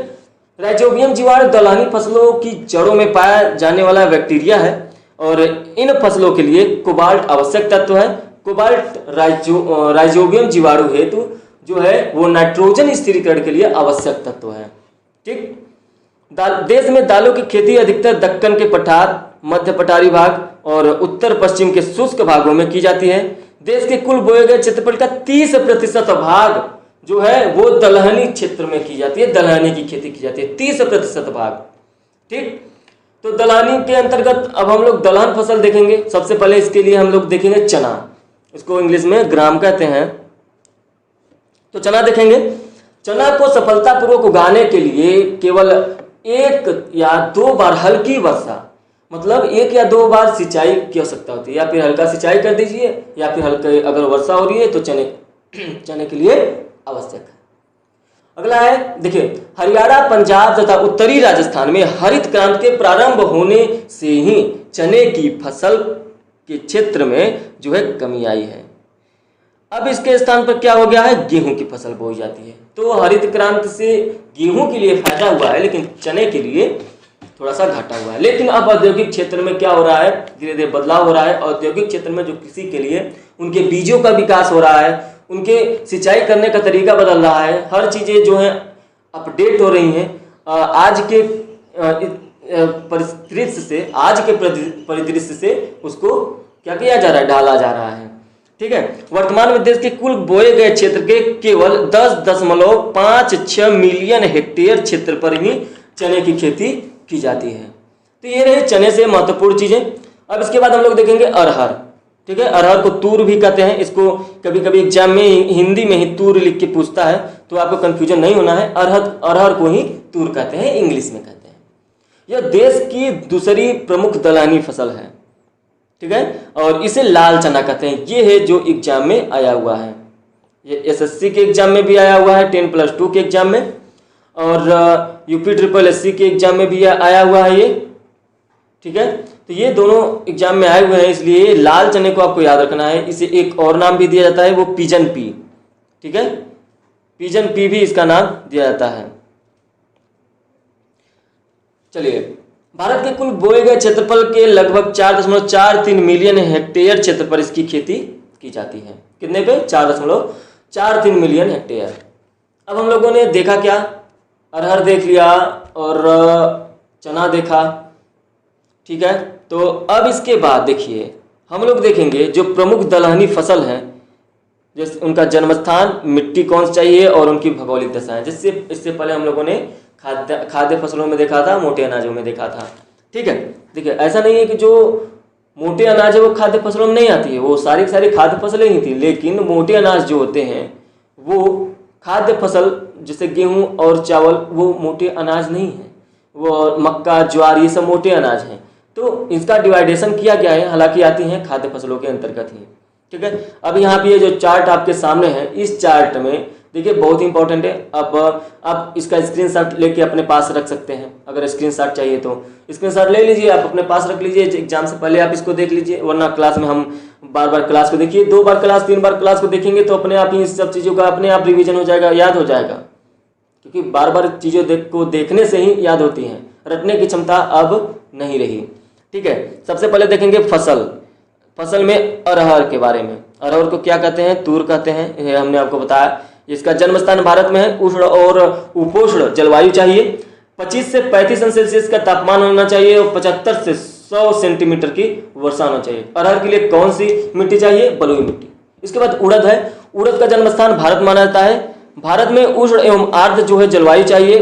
राइजोबियम जीवाणु दलहनी फसलों की जड़ों में पाया जाने वाला बैक्टीरिया है और इन फसलों के लिए कोबाल्ट आवश्यक तत्व है। कोबाल्ट राइजोबियम जीवाणु हेतु जो है वो नाइट्रोजन स्थिरीकरण के लिए आवश्यक तत्व है। ठीक। देश में दालों की खेती अधिकतर दक्कन के पठार, मध्य पठारी भाग और उत्तर पश्चिम के शुष्क भागों में की जाती है। देश के कुल बोए गए क्षेत्रफल का 30% भाग जो है वो दलहनी क्षेत्र में की जाती है, दलहनी की खेती की जाती है, 30% भाग। ठीक। तो दलहनी के अंतर्गत अब हम लोग दलहन फसल देखेंगे। सबसे पहले इसके लिए हम लोग देखेंगे चना, इसको इंग्लिश में ग्राम कहते हैं। तो चना देखेंगे। चना को सफलतापूर्वक उगाने के लिए केवल 1 या 2 बार हल्की वर्षा, मतलब 1 या 2 बार सिंचाई की आवश्यकता होती है, या फिर हल्का सिंचाई कर दीजिए या फिर हल्के अगर वर्षा हो रही है तो चने के लिए आवश्यक है। अगला है देखिए, हरियाणा, पंजाब तथा उत्तरी राजस्थान में हरित क्रांति के प्रारंभ होने से ही चने की फसल के क्षेत्र में जो है कमी आई है। अब इसके स्थान पर क्या हो गया है, गेहूं की फसल बोई जाती है। तो हरित क्रांति से गेहूं के लिए फायदा हुआ है लेकिन चने के लिए थोड़ा सा घाटा हुआ है। लेकिन अब औद्योगिक क्षेत्र में क्या हो रहा है, धीरे धीरे बदलाव हो रहा है। औद्योगिक क्षेत्र में जो कृषि के लिए उनके बीजों का विकास हो रहा है, उनके सिंचाई करने का तरीका बदल रहा है, हर चीज़ें जो हैं अपडेट हो रही हैं। आज के परिदृश्य से उसको क्या किया जा रहा है, ढाला जा रहा है। ठीक है। वर्तमान में देश के कुल बोए गए क्षेत्र के केवल 10.56 मिलियन हेक्टेयर क्षेत्र पर ही चने की खेती की जाती है। तो ये रहे चने से महत्वपूर्ण चीजें। अब इसके बाद हम लोग देखेंगे अरहर। ठीक है। अरहर को तूर भी कहते हैं। इसको कभी कभी एग्जाम में हिंदी में ही तूर लिख के पूछता है, तो आपको कंफ्यूजन नहीं होना है। अरहर को ही तूर कहते हैं, इंग्लिश में कहते हैं। यह देश की दूसरी प्रमुख दलहनी फसल है। ठीक है। और इसे लाल चना कहते हैं। ये है जो एग्जाम में आया हुआ है, ये एसएससी के एग्जाम में भी आया हुआ है, 10+2 के एग्जाम में, और यूपी SSS के एग्जाम में भी आया हुआ है ये। ठीक है। तो ये दोनों एग्जाम में आए हुए हैं, इसलिए लाल चने को आपको याद रखना है। इसे एक और नाम भी दिया जाता है, वो पिजन पी। ठीक है। पिजन पी भी इसका नाम दिया जाता है। चलिए, भारत के कुल बोए गए क्षेत्रफल के लगभग 4.43 मिलियन हेक्टेयर क्षेत्र पर इसकी खेती की जाती है। कितने पे, 4.43 मिलियन हेक्टेयर। अब हम लोगों ने देखा क्या, अरहर देख लिया और चना देखा। ठीक है। तो अब इसके बाद देखिए हम लोग देखेंगे जो प्रमुख दलहनी फसल हैं, जैसे उनका जन्मस्थान, मिट्टी कौन सी चाहिए और उनकी भौगोलिक दशाएं। जिससे इससे पहले हम लोगों ने खाद्य फसलों में देखा था, मोटे अनाजों में देखा था। ठीक है। देखिए, ऐसा नहीं है कि जो मोटे अनाज है वो खाद्य फसलों में नहीं आती है, वो सारी खाद्य फसलें ही थी। लेकिन मोटे अनाज जो होते हैं वो खाद्य फसल, जैसे गेहूं और चावल, वो मोटे अनाज नहीं है। वो मक्का, ज्वार, ये सब मोटे अनाज हैं। तो इसका डिवाइडेशन किया गया है, हालांकि आती हैं खाद्य फसलों के अंतर्गत ही। ठीक है। अब यहाँ पे ये जो चार्ट आपके सामने है, इस चार्ट में देखिए बहुत इंपॉर्टेंट है। अब आप इसका स्क्रीनशॉट लेके अपने पास रख सकते हैं। अगर स्क्रीनशॉट चाहिए तो स्क्रीनशॉट ले लीजिए, आप अपने पास रख लीजिए। एग्जाम से पहले आप इसको देख लीजिए, वरना क्लास में हम बार बार क्लास को देखिए, 2 बार क्लास, 3 बार क्लास को देखेंगे तो अपने आप ही इस सब चीज़ों का अपने आप रिवीजन हो जाएगा, याद हो जाएगा। क्योंकि बार बार चीज़ों को देखने से ही याद होती हैं, रटने की क्षमता अब नहीं रही। ठीक है। सबसे पहले देखेंगे फसल में अरहर के बारे में। अरहर को क्या कहते हैं, तूर कहते हैं, ये हमने आपको बताया। इसका जन्म स्थान भारत में है। उष्ण और उपोष्ण जलवायु चाहिए। 25 से 35 अंश सेल्सियस का तापमान होना चाहिए और 75 से 100 सेंटीमीटर की वर्षा होना चाहिए। अरहर के लिए कौन सी मिट्टी चाहिए, बलुई मिट्टी। इसके बाद उड़द है। उड़द का जन्म स्थान भारत माना जाता है। भारत में उष्ण एवं आर्द्र जो है जलवायु चाहिए।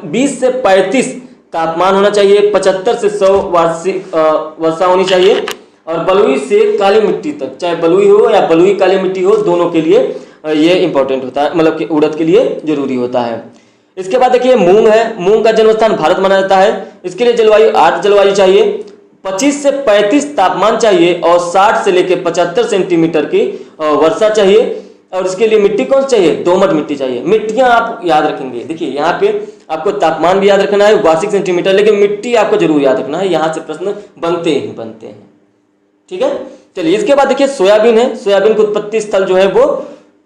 20 से 35 तापमान होना चाहिए। 75 से 100 वार्षिक वर्षा होनी चाहिए। और बलुई से काली मिट्टी तक, चाहे बलुई हो या बलुई काली मिट्टी हो, दोनों के लिए ये इंपॉर्टेंट होता है, मतलब कि उड़द के लिए जरूरी होता है। इसके बाद देखिए मूंग है। मूंग का जन्मस्थान भारत माना जाता है। इसके लिए जलवायु आर्द्र जलवायु चाहिए। 25 से 35 तापमान चाहिए और 60 से लेकर 75 सेंटीमीटर की वर्षा चाहिए। और इसके लिए मिट्टी कौन सी चाहिए, दोमट मिट्टी चाहिए। मिट्टियां आप याद रखेंगे, देखिए यहाँ पे आपको तापमान भी याद रखना है वार्षिक सेंटीमीटर, लेकिन मिट्टी आपको जरूर याद रखना है, यहाँ से प्रश्न बनते ही बनते हैं। ठीक है, चलिए इसके बाद देखिए सोयाबीन है। सोयाबीन का उत्पत्ति स्थल जो है वो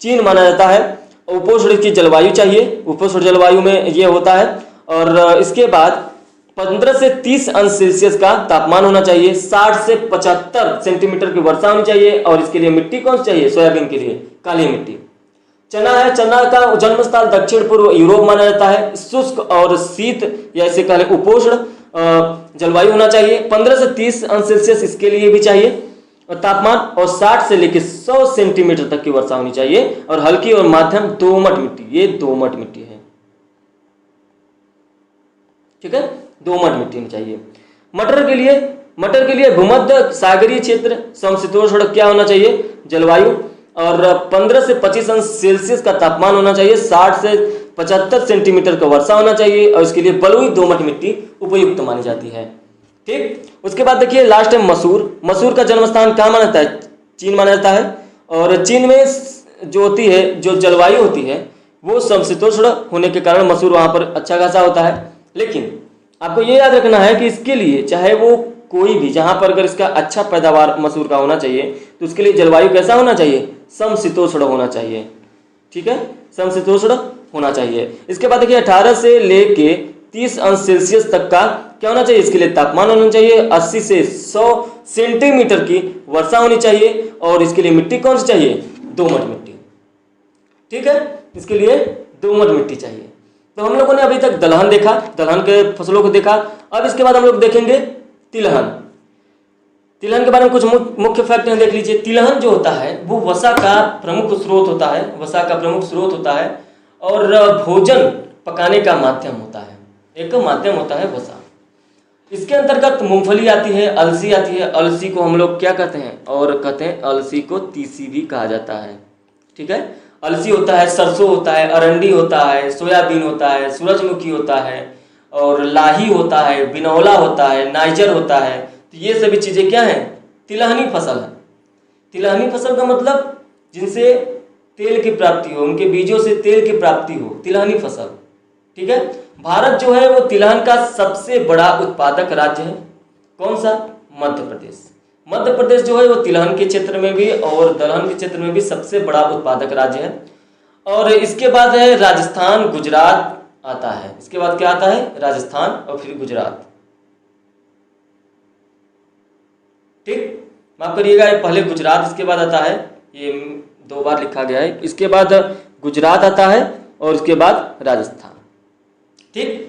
चीन माना जाता है। उपोष्ण की जलवायु चाहिए, उपोष्ण जलवायु में ये होता है। और इसके बाद 15 से 30 अंश सेल्सियस का तापमान होना चाहिए, 60 से 75 सेंटीमीटर की वर्षा होनी चाहिए। और इसके लिए मिट्टी कौन सी चाहिए, सोयाबीन के लिए काली मिट्टी। चना है, चना का जन्म स्थान दक्षिण पूर्व यूरोप माना जाता है। शुष्क और शीत या इसे कहें उपोष्ण जलवायु होना चाहिए। 15 से 30 अंश सेल्सियस इसके लिए भी चाहिए और तापमान, और 60 से लेकर 100 सेंटीमीटर तक की वर्षा होनी चाहिए। और हल्की और माध्यम दोमट मिट्टी, ये दोमट मिट्टी है। ठीक है, दोमट मिट्टी में चाहिए। मटर के लिए भूमध्य सागरीय क्षेत्र समशीतोष्ण क्या होना चाहिए, जलवायु। और 15 से 25 अंश सेल्सियस का तापमान होना चाहिए, 60 से 75 सेंटीमीटर का वर्षा होना चाहिए। और इसके लिए बलुई दोमट मिट्टी उपयुक्त मानी जाती है। ठीक, उसके बाद देखिए लास्ट है मसूर। मसूर का जन्म स्थान कहाँ माना जाता है, चीन माना जाता है। और चीन में जो होती है, जो जलवायु होती है वो समशीतोष्ण होने के कारण मसूर वहाँ पर अच्छा खासा होता है। लेकिन आपको ये याद रखना है कि इसके लिए चाहे वो कोई भी, जहाँ पर अगर इसका अच्छा पैदावार मसूर का होना चाहिए तो उसके लिए जलवायु कैसा होना चाहिए, समशीतोष्ण होना चाहिए। ठीक है, समशीतोष्ण होना चाहिए। इसके बाद देखिए 18 से लेके 30 अंश सेल्सियस तक का क्या होना चाहिए, इसके लिए तापमान होना चाहिए। 80 से 100 सेंटीमीटर की वर्षा होनी चाहिए। और इसके लिए मिट्टी कौन सी चाहिए, दोमट मिट्टी। ठीक है, इसके लिए दोमट मिट्टी चाहिए। तो हम लोगों ने अभी तक दलहन देखा, दलहन के फसलों को देखा। अब इसके बाद हम लोग देखेंगे तिलहन। तिलहन के बारे में कुछ मुख्य फैक्ट देख लीजिए। तिलहन जो होता है वो वसा का प्रमुख स्रोत होता है, वसा का प्रमुख स्रोत होता है और भोजन पकाने का माध्यम होता है, एक माध्यम होता है वसा। इसके अंतर्गत मूंगफली आती है, अलसी आती है। अलसी को हम लोग क्या कहते हैं, और कहते हैं अलसी को तीसी भी कहा जाता है। ठीक है, अलसी होता है, सरसों होता है, अरंडी होता है, सोयाबीन होता है, सूरजमुखी होता है, और लाही होता है, बिनौला होता है, नाइजर होता है। तो ये सभी चीज़ें क्या हैं, तिलहनी फसल है। तिलहनी फसल का मतलब जिनसे तेल की प्राप्ति हो, उनके बीजों से तेल की प्राप्ति हो, तिलहनी फसल। ठीक है, भारत जो है वो तिलहन का सबसे बड़ा उत्पादक राज्य है। कौन सा, मध्य प्रदेश। मध्य प्रदेश जो है वो तिलहन के क्षेत्र में भी और दलहन के क्षेत्र में भी सबसे बड़ा उत्पादक राज्य है। और इसके बाद है राजस्थान, गुजरात आता है। इसके बाद क्या आता है, राजस्थान और फिर गुजरात। ठीक, माफ करिएगा, ये पहले गुजरात, इसके बाद आता है, ये 2 बार लिखा गया है। इसके बाद गुजरात आता है और इसके बाद राजस्थान। ठीक,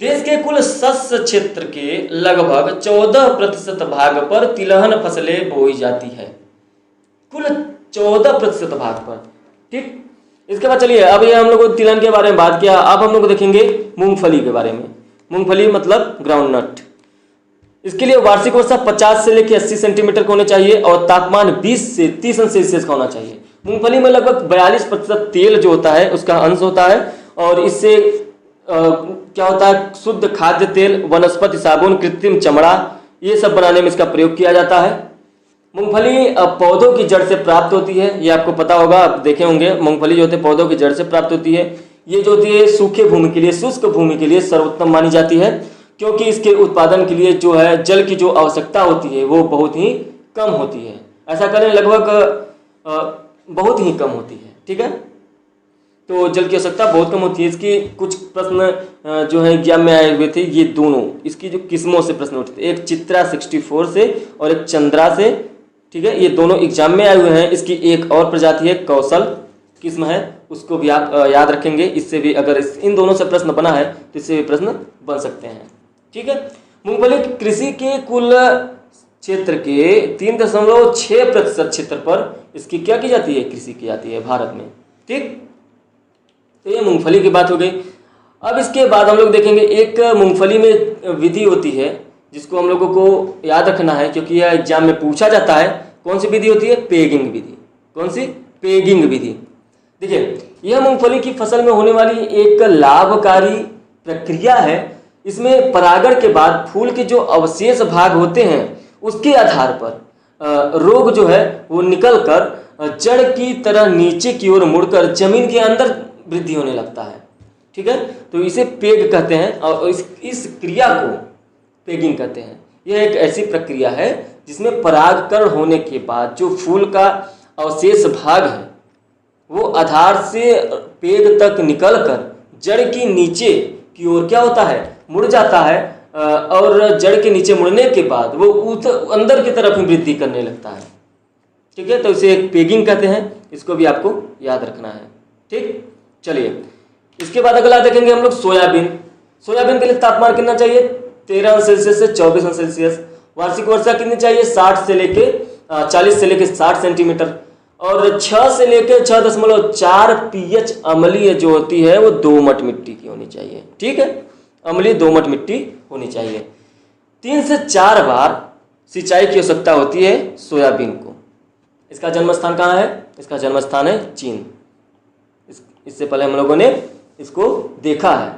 देश के कुल शस्य क्षेत्र के लगभग 14% भाग पर तिलहन फसलें बोई जाती है, कुल 14% भाग पर। ठीक, इसके बाद चलिए अब ये हम लोग तिलहन के बारे में बात किया। अब हम लोग देखेंगे मूंगफली के बारे में। मूंगफली मतलब ग्राउंडनट। इसके लिए वार्षिक वर्षा 50 से लेकर 80 सेंटीमीटर का होना चाहिए और तापमान 20 से 30 अंश सेल्सियस का होना चाहिए। मूंगफली में लगभग 42% तेल जो होता है उसका अंश होता है। और इससे क्या होता है, शुद्ध खाद्य तेल, वनस्पति साबुन, कृत्रिम चमड़ा, ये सब बनाने में इसका प्रयोग किया जाता है। मूंगफली पौधों की जड़ से प्राप्त होती है, ये आपको पता होगा, आप देखे होंगे। मूंगफली जो होती है पौधों की जड़ से प्राप्त होती है। ये जो होती है सूखे भूमि के लिए, शुष्क भूमि के लिए सर्वोत्तम मानी जाती है, क्योंकि इसके उत्पादन के लिए जो है जल की जो आवश्यकता होती है वो बहुत ही कम होती है। ऐसा करें लगभग बहुत ही कम होती है। ठीक है, तो जल की आवश्यकता बहुत कम होती है। इसकी कुछ प्रश्न जो है एग्जाम में आए हुए थे, ये दोनों इसकी जो किस्मों से प्रश्न उठे थे, एक चित्रा 64 से और एक चंद्रा से। ठीक है, ये दोनों एग्जाम में आए हुए हैं। इसकी एक और प्रजाति है, कौशल किस्म है, उसको भी आप याद रखेंगे। इससे भी अगर इन दोनों से प्रश्न बना है तो इससे भी प्रश्न बन सकते हैं। ठीक है, मूंगफली कृषि के कुल क्षेत्र के 3.6% क्षेत्र पर इसकी क्या की जाती है, कृषि की जाती है भारत में। ठीक, तो ये मूंगफली की बात हो गई। अब इसके बाद हम लोग देखेंगे एक मूंगफली में विधि होती है जिसको हम लोगों को याद रखना है, क्योंकि यह एग्जाम में पूछा जाता है। कौन सी विधि होती है, पेगिंग विधि। कौन सी, पेगिंग विधि। देखिए, यह मूंगफली की फसल में होने वाली एक लाभकारी प्रक्रिया है। इसमें परागण के बाद फूल के जो अवशेष भाग होते हैं उसके आधार पर रोग जो है वो निकल कर जड़ की तरह नीचे की ओर मुड़कर जमीन के अंदर वृद्धि होने लगता है। ठीक है, तो इसे पेग कहते हैं और इस क्रिया को पेगिंग कहते हैं। यह एक ऐसी प्रक्रिया है जिसमें परागकण होने के बाद जो फूल का अवशेष भाग है वो आधार से पेग तक निकलकर जड़ की नीचे की ओर क्या होता है, मुड़ जाता है और जड़ के नीचे मुड़ने के बाद वो अंदर की तरफ ही वृद्धि करने लगता है। ठीक है, तो इसे एक पेगिंग कहते हैं, इसको भी आपको याद रखना है। ठीक, चलिए इसके बाद अगला देखेंगे हम लोग सोयाबीन। सोयाबीन के लिए तापमान कितना चाहिए, 13 सेल्सियस से 24 सेल्सियस। वार्षिक वर्षा कितनी चाहिए, 40 से लेके 60 सेंटीमीटर। और 6 से लेकर 6.4 pH अम्लीय जो होती है वो दोमट मिट्टी की होनी चाहिए। ठीक है, अम्लीय दोमट मिट्टी होनी चाहिए। 3 से 4 बार सिंचाई की आवश्यकता होती है सोयाबीन को। इसका जन्म स्थान कहाँ है, इसका जन्म स्थान है चीन। इससे पहले हम लोगों ने इसको देखा है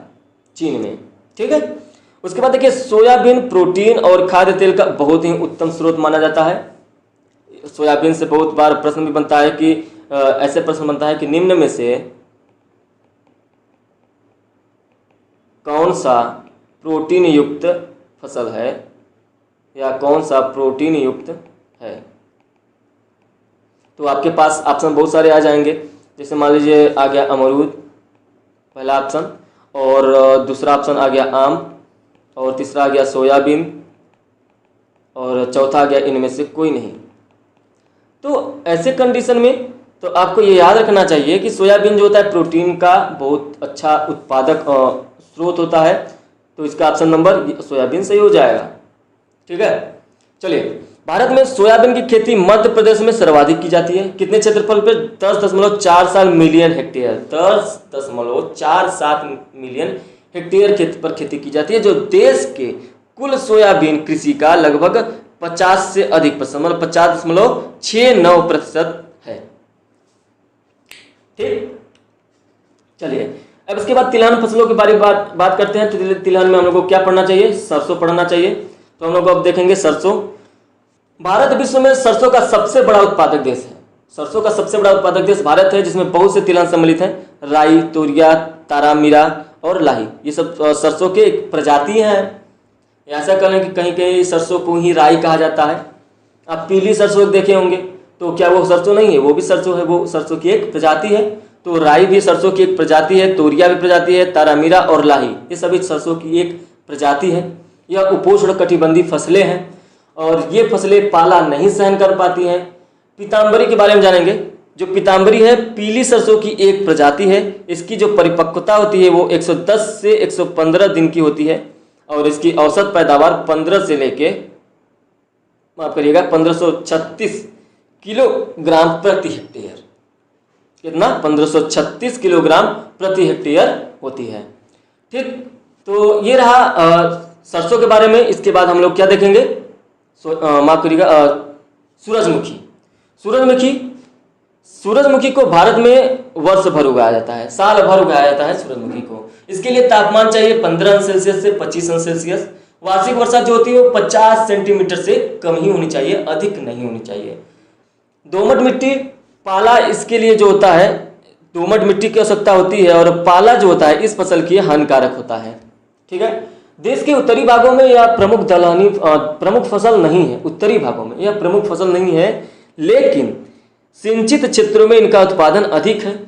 चीन में। ठीक है, उसके बाद देखिए सोयाबीन प्रोटीन और खाद्य तेल का बहुत ही उत्तम स्रोत माना जाता है। सोयाबीन से बहुत बार प्रश्न भी बनता है कि ऐसे प्रश्न बनता है कि निम्न में से कौन सा प्रोटीन युक्त फसल है या कौन सा प्रोटीन युक्त है। तो आपके पास ऑप्शन बहुत सारे आ जाएंगे, जैसे मान लीजिए आ गया अमरूद पहला ऑप्शन, और दूसरा ऑप्शन आ गया आम, और तीसरा आ गया सोयाबीन, और चौथा आ गया इनमें से कोई नहीं। तो ऐसे कंडीशन में तो आपको ये याद रखना चाहिए कि सोयाबीन जो होता है प्रोटीन का बहुत अच्छा उत्पादक स्रोत होता है, तो इसका ऑप्शन नंबर सोयाबीन सही हो जाएगा। ठीक है, चलिए भारत में सोयाबीन की खेती मध्य प्रदेश में सर्वाधिक की जाती है। कितने क्षेत्रफल पर, 10.47 मिलियन हेक्टेयर, 10.47 मिलियन हेक्टेयर पर खेती की जाती है, जो देश के कुल सोयाबीन कृषि का लगभग 50 से अधिक %, मतलब 50.69% है। ठीक, चलिए अब इसके बाद तिलहन फसलों के बारे में बात करते हैं। तो तिलहन में हम लोग को क्या पढ़ना चाहिए, सरसों पढ़ना चाहिए। तो हम लोग अब देखेंगे सरसों। भारत विश्व में सरसों का सबसे बड़ा उत्पादक देश है। सरसों का सबसे बड़ा उत्पादक देश भारत है, जिसमें बहुत से तिलहन सम्मिलित हैं। राई, तोरिया, तारामीरा और लाही, ये सब सरसों के एक प्रजाति हैं। ऐसा करें कि कहीं कहीं सरसों को ही राई कहा जाता है। आप पीली सरसों देखे होंगे, तो क्या वो सरसों नहीं है, वो भी सरसों है, वो सरसों की एक प्रजाति है। तो राई भी सरसों की एक प्रजाति है, तोरिया भी प्रजाति है, तारामीरा और लाही ये सभी सरसों की एक प्रजाति है। यह उपोष्ण कटिबंधीय फसलें हैं और ये फसलें पाला नहीं सहन कर पाती हैं। पीताम्बरी के बारे में जानेंगे। जो पीताम्बरी है पीली सरसों की एक प्रजाति है। इसकी जो परिपक्वता होती है वो 110 से 115 दिन की होती है और इसकी औसत पैदावार 15 से लेके माफ करिएगा 1536 किलोग्राम प्रति हेक्टेयर, कितना 1536 किलोग्राम प्रति हेक्टेयर होती है। ठीक, तो ये रहा सरसों के बारे में। इसके बाद हम लोग क्या देखेंगे, माफ करिएगा सूरजमुखी। सूरजमुखी को भारत में वर्ष भर उगाया जाता है, साल भर उगाया जाता है सूरजमुखी को। इसके लिए तापमान चाहिए 15 सेल्सियस से 25 सेल्सियस। वार्षिक वर्षा जो होती है वो 50 सेंटीमीटर से कम ही होनी चाहिए, अधिक नहीं होनी चाहिए। दोमट मिट्टी, पाला इसके लिए जो होता है दोमट मिट्टी की आवश्यकता होती है और पाला जो होता है इस फसल के हानिकारक होता है। ठीक है, देश के उत्तरी भागों में यह प्रमुख फसल नहीं है। उत्तरी भागों में यह प्रमुख फसल नहीं है, लेकिन सिंचित क्षेत्रों में इनका उत्पादन अधिक है।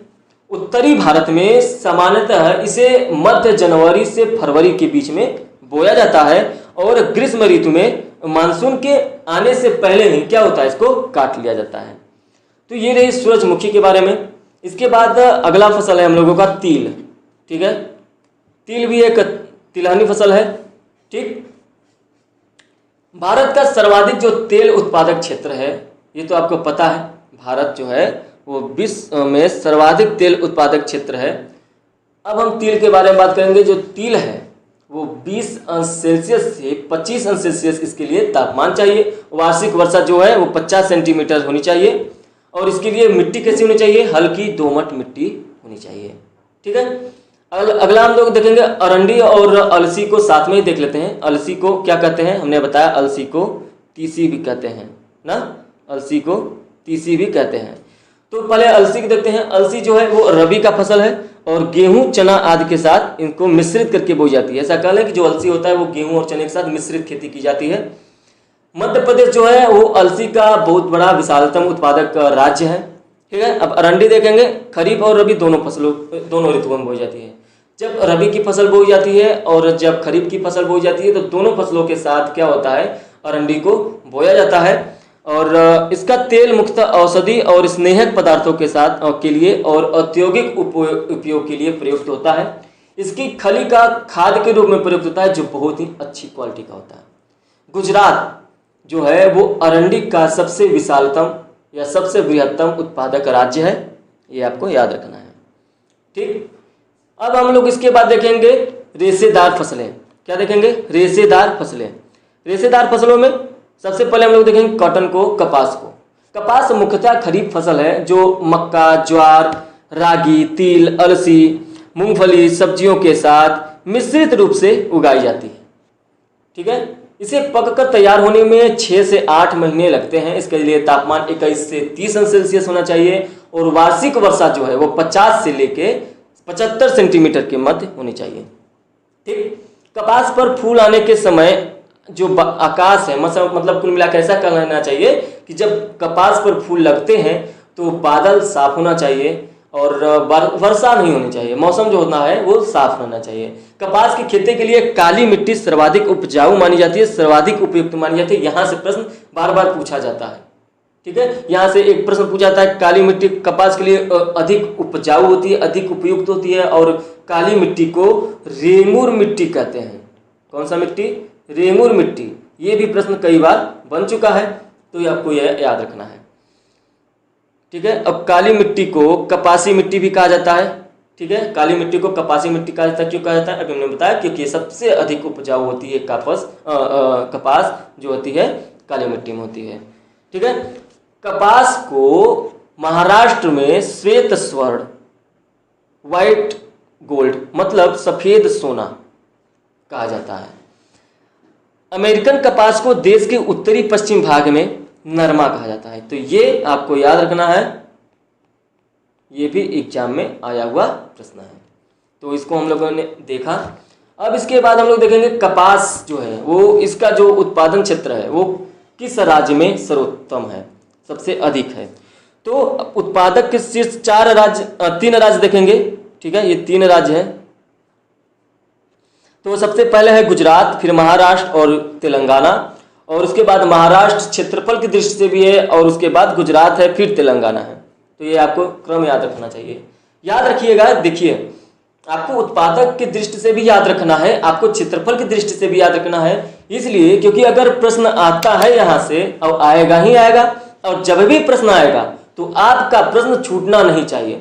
उत्तरी भारत में सामान्यतः इसे मध्य जनवरी से फरवरी के बीच में बोया जाता है और ग्रीष्म ऋतु में मानसून के आने से पहले ही क्या होता है, इसको काट लिया जाता है। तो ये रही सूरजमुखी के बारे में। इसके बाद अगला फसल है हम लोगों का तिल। ठीक है, तिल भी एक तिलहनी फसल है। ठीक, भारत का सर्वाधिक जो तेल उत्पादक क्षेत्र है, ये तो आपको पता है, भारत जो है वो विश्व में सर्वाधिक तेल उत्पादक क्षेत्र है। अब हम तिल के बारे में बात करेंगे। जो तिल है वो 20 अंश सेल्सियस से 25 अंश सेल्सियस इसके लिए तापमान चाहिए। वार्षिक वर्षा जो है वो 50 सेंटीमीटर होनी चाहिए और इसके लिए मिट्टी कैसी होनी चाहिए, हल्की दोमट मिट्टी होनी चाहिए। ठीक है, अगला हम लोग देखेंगे अरंडी और अलसी को साथ में ही देख लेते हैं। अलसी को क्या कहते हैं, हमने बताया अलसी को तीसी भी कहते हैं ना, अलसी को तीसी भी कहते हैं। तो पहले अलसी की देखते हैं। अलसी जो है वो रबी का फसल है और गेहूं चना आदि के साथ इनको मिश्रित करके बोई जाती है। ऐसा कह लें कि जो अलसी होता है वो गेहूं और चने के साथ मिश्रित खेती की जाती है। मध्य प्रदेश जो है वो अलसी का बहुत बड़ा विशालतम उत्पादक राज्य है। ठीक है, अब अरंडी देखेंगे। खरीफ और रबी दोनों ऋतुओं में बोई जाती है। जब रबी की फसल बोई जाती है और जब खरीफ की फसल बोई जाती है तो दोनों फसलों के साथ क्या होता है, अरंडी को बोया जाता है। और इसका तेल मुख्यतः औषधि और स्नेहक पदार्थों के साथ के लिए और औद्योगिक उपयोग के लिए प्रयुक्त होता है। इसकी खली का खाद के रूप में प्रयुक्त होता है जो बहुत ही अच्छी क्वालिटी का होता है। गुजरात जो है वो अरंडी का सबसे विशालतम या सबसे बृहत्तम उत्पादक राज्य है, ये आपको याद रखना है। ठीक, अब हम लोग इसके बाद देखेंगे रेशेदार फसलें। क्या देखेंगे? रेशेदार फसलें। रेशेदार फसलों में सबसे पहले हम लोग देखेंगे कॉटन को, कपास को। कपास मुख्यतः खरीफ फसल है जो मक्का, ज्वार, रागी, तिल, अलसी, मूंगफली, सब्जियों के साथ मिश्रित रूप से उगाई जाती है। ठीक है, इसे पककर तैयार होने में 6 से 8 महीने लगते हैं। इसके लिए तापमान 21 से 30 अंश सेल्सियस होना चाहिए और वार्षिक वर्षा जो है वो 50 से लेके 75 सेंटीमीटर के मध्य होनी चाहिए। ठीक, कपास पर फूल आने के समय जो आकाश है, मतलब कुल मिलाकर ऐसा कहना चाहिए कि जब कपास पर फूल लगते हैं तो बादल साफ होना चाहिए और वर्षा नहीं होनी चाहिए। मौसम जो होना है वो साफ रहना चाहिए। कपास की खेती के लिए काली मिट्टी सर्वाधिक उपजाऊ मानी जाती है, सर्वाधिक उपयुक्त मानी जाती है। यहाँ से प्रश्न बार बार पूछा जाता है। ठीक है, यहाँ से एक प्रश्न पूछा जाता है, काली मिट्टी कपास के लिए अधिक उपजाऊ होती है, अधिक उपयुक्त होती है और काली मिट्टी को रेमूर मिट्टी कहते हैं। कौन सा मिट्टी? रेमूर मिट्टी। ये भी प्रश्न कई बार बन चुका है, तो ये आपको यह याद रखना है। ठीक है, अब काली मिट्टी को कपासी मिट्टी भी कहा जाता है। ठीक है, काली मिट्टी को कपासी मिट्टी कहा जाता है। क्यों कहा जाता है? अभी हमने बताया क्योंकि सबसे अधिक उपजाऊ होती है कपास जो होती है काली मिट्टी में होती है। ठीक है, कपास को महाराष्ट्र में श्वेत स्वर्ण, व्हाइट गोल्ड मतलब सफेद सोना कहा जाता है। अमेरिकन कपास को देश के उत्तरी पश्चिम भाग में नरमा कहा जाता है। तो ये आपको याद रखना है, ये भी एग्जाम में आया हुआ प्रश्न है। तो इसको हम लोगों ने देखा। अब इसके बाद हम लोग देखेंगे कपास जो है वो इसका जो उत्पादन क्षेत्र है वो किस राज्य में सर्वोत्तम है, सबसे अधिक है। तो उत्पादक के शीर्ष 3 राज्य देखेंगे। ठीक है, ये 3 राज्य हैं। तो सबसे पहले है गुजरात, फिर महाराष्ट्र और तेलंगाना, और उसके बाद महाराष्ट्र क्षेत्रफल की दृष्टि से भी है और उसके बाद गुजरात है, फिर तेलंगाना है। तो ये आपको क्रम याद रखना चाहिए। याद रखिएगा, देखिए आपको उत्पादक की दृष्टि से भी याद रखना है, आपको क्षेत्रफल की दृष्टि से भी याद रखना है। इसलिए क्योंकि अगर प्रश्न आता है यहाँ से और आएगा ही आएगा, और जब भी प्रश्न आएगा तो आपका प्रश्न छूटना नहीं चाहिए,